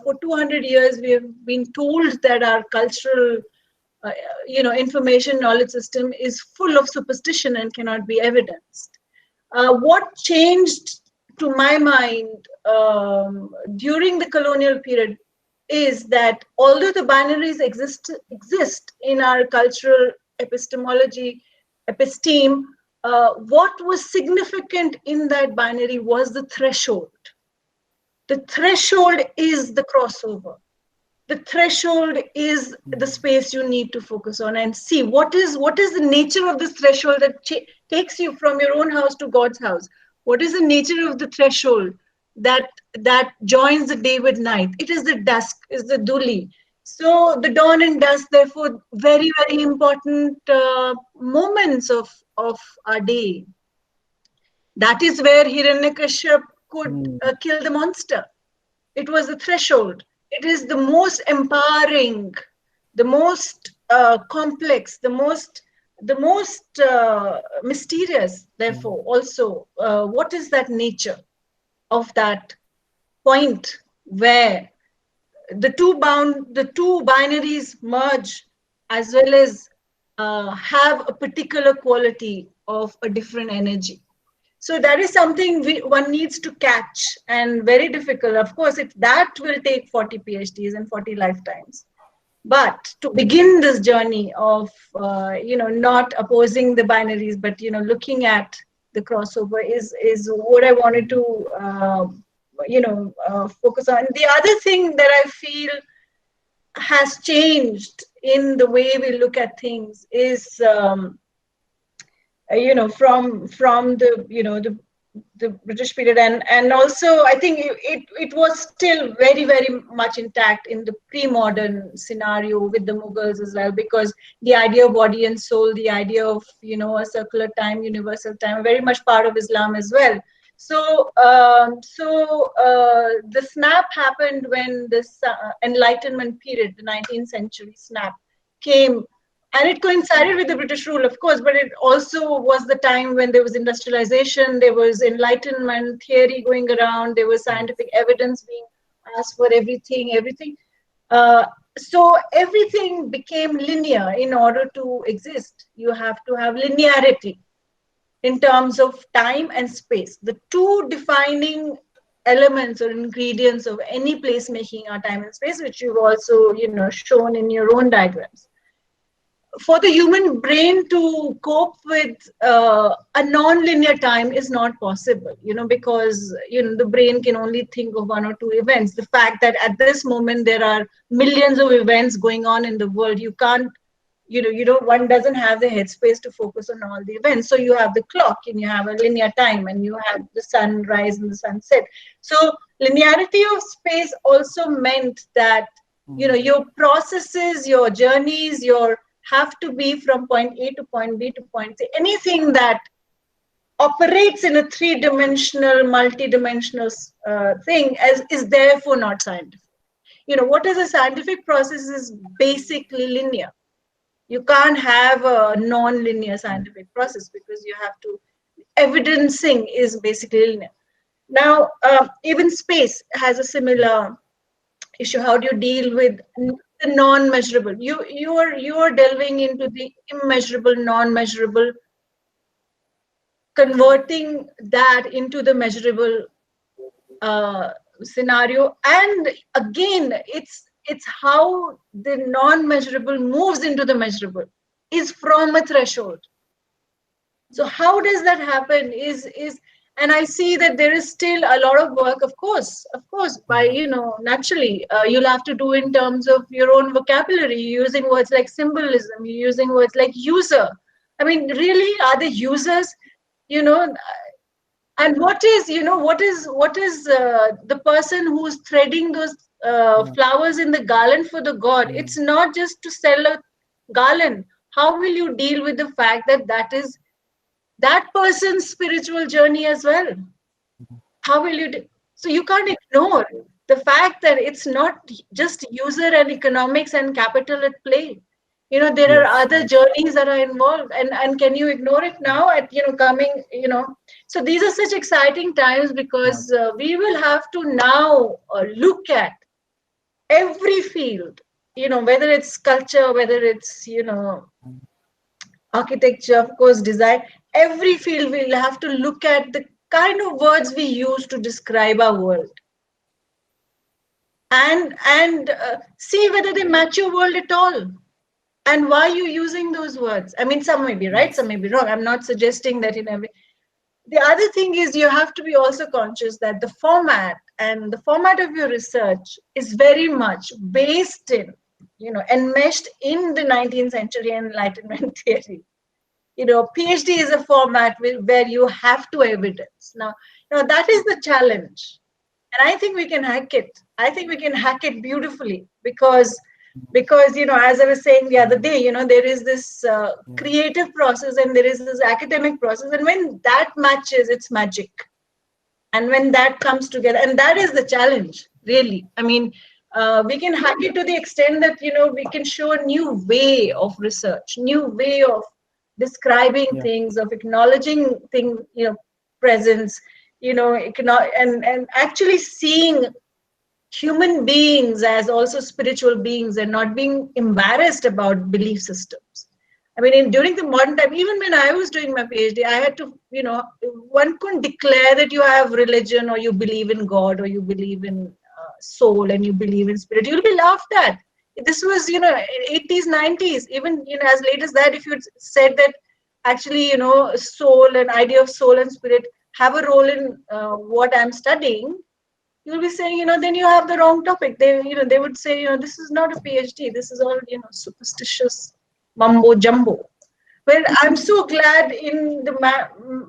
H: for 200 years, we have been told that our cultural, information knowledge system is full of superstition and cannot be evidenced. What changed, to my mind, during the colonial period is that although the binaries exist in our cultural epistemology, episteme, what was significant in that binary was the threshold. The threshold is the crossover. The threshold is the space you need to focus on and see what is the nature of this threshold that takes you from your own house to God's house. What is the nature of the threshold that joins the day with night? It is the dusk, is the duli. So the dawn and dusk, therefore, very, very important moments of our day. That is where Hiranyakashipu could kill the monster. It was the threshold. It is the most empowering, the most complex, the most mysterious. Therefore, also, what is that nature of that point where the two binaries merge, as well as have a particular quality of a different energy? So that is something one needs to catch, and very difficult. Of course, that will take 40 PhDs and 40 lifetimes. But to begin this journey of, not opposing the binaries, but, looking at the crossover is what I wanted to, focus on. The other thing that I feel has changed in the way we look at things is, from the British period, and also I think it was still very, very much intact in the pre-modern scenario with the Mughals as well, because the idea of body and soul, the idea of a circular time, universal time, very much part of Islam as well. So the snap happened when this Enlightenment period, the 19th century snap, came. And it coincided with the British rule, of course, but it also was the time when there was industrialization, there was Enlightenment theory going around, there was scientific evidence being asked for everything. So everything became linear in order to exist. You have to have linearity in terms of time and space. The two defining elements or ingredients of any placemaking are time and space, which you've also, shown in your own diagrams. for the human brain to cope with a non-linear time is not possible, because the brain can only think of one or two events. The fact that at this moment there are millions of events going on in the world, you can't, one doesn't have the headspace to focus on all the events. So you have the clock, and you have a linear time, and you have the sunrise and the sunset. So linearity of space also meant that your processes, your journeys, have to be from point A to point B to point C. Anything that operates in a three-dimensional, multi-dimensional thing is therefore not scientific. What is a scientific process is basically linear. You can't have a non-linear scientific process because you have to, evidencing is basically linear. Now, even space has a similar issue. How do you deal with the non-measurable? You are delving into the immeasurable, non-measurable, converting that into the measurable scenario. And again, it's how the non-measurable moves into the measurable is from a threshold. So how does that happen? And I see that there is still a lot of work, of course, by, naturally, you'll have to do in terms of your own vocabulary, using words like symbolism, using words like user. I mean, really, are the users, and what is the person who's threading those flowers in the garland for the god? It's not just to sell a garland. How will you deal with the fact that that is that person's spiritual journey as well? How will you so you can't ignore the fact that it's not just user and economics and capital at play. There are other journeys that are involved, and can you ignore it now at coming, so these are such exciting times, because we will have to now look at every field, whether it's culture, whether it's architecture, of course, design. Every field we'll have to look at the kind of words we use to describe our world, and see whether they match your world at all, and why are you using those words. I mean, some may be right, some may be wrong. I'm not suggesting that in every. The other thing is, you have to be also conscious that the format of your research is very much based in, enmeshed in the 19th century Enlightenment theory. PhD is a format where you have to evidence. Now, that is the challenge. And I think we can hack it. I think we can hack it beautifully, because as I was saying the other day, there is this creative process and there is this academic process. And when that matches, it's magic. And when that comes together, and that is the challenge, really. I mean, we can hack it to the extent that, we can show a new way of research, new way of describing things, of acknowledging things, presence, and actually seeing human beings as also spiritual beings, and not being embarrassed about belief systems. I mean, during the modern time, even when I was doing my PhD, I had to, one couldn't declare that you have religion, or you believe in God, or you believe in soul, and you believe in spirit. You'll be laughed at. This was, 80s, 90s, even, as late as that, if you said that actually, soul and idea of soul and spirit have a role in what I'm studying, you'll be saying, then you have the wrong topic. They would say, this is not a PhD. This is all, superstitious mumbo jumbo. Well, I'm so glad in the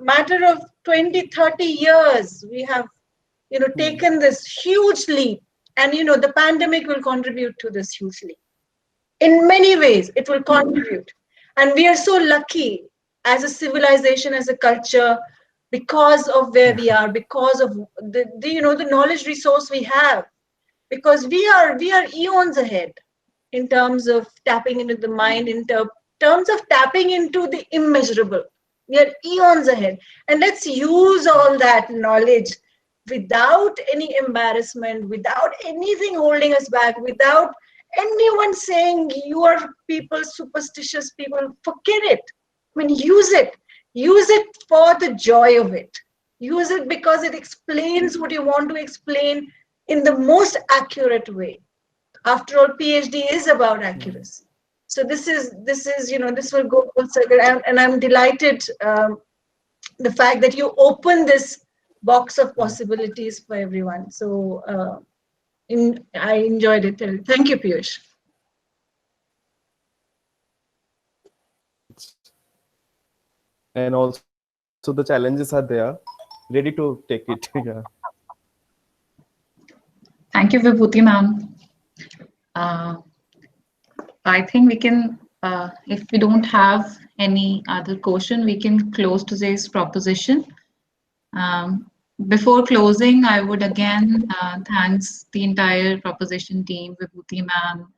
H: matter of 20, 30 years, we have, taken this huge leap. And, the pandemic will contribute to this huge leap. In many ways, it will contribute. And we are so lucky as a civilization, as a culture, because of where we are, because of the knowledge resource we have, because we are eons ahead in terms of tapping into the mind, in terms of tapping into the immeasurable. We are eons ahead, and let's use all that knowledge without any embarrassment, without anything holding us back, without anyone saying you are people, superstitious people. Forget it. I mean, use it. Use it for the joy of it. Use it because it explains what you want to explain in the most accurate way. After all, PhD is about accuracy. So this is this will go full circle, and I'm delighted the fact that you open this box of possibilities for everyone. So I enjoyed it. Thank you, Piyush.
B: And also the challenges are there, ready to take it. Yeah.
A: Thank you, Vibhuti ma'am. I think we can, if we don't have any other question, we can close today's proposition. Before closing, I would again thanks the entire proposition team, Vibhuti ma'am,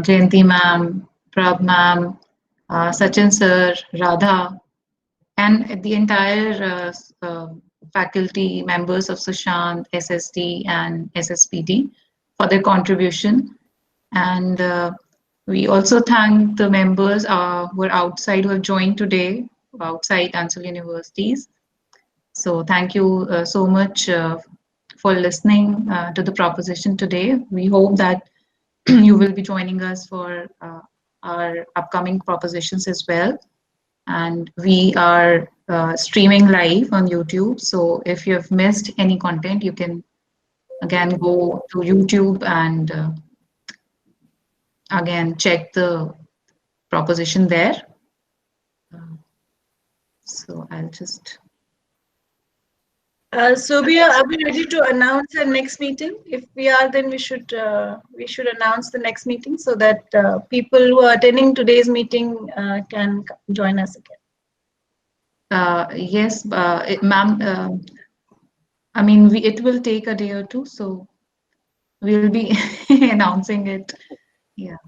A: Jayanti ma'am, Prab ma'am, Sachin sir, Radha, and the entire faculty members of Sushant, SSD and SSPD for their contribution. And we also thank the members who are outside, who have joined today, outside Ansel Universities. So thank you so much for listening to the proposition today. We hope that you will be joining us for our upcoming propositions as well. And we are streaming live on YouTube. So if you have missed any content, you can again go to YouTube and again check the proposition there. So I'll just.
H: Sobia, are we ready to announce our next meeting? If we are, then we should announce the next meeting so that people who are attending today's meeting can join us again.
A: Yes, ma'am. I mean, it will take a day or two, so we'll be announcing it. Yeah.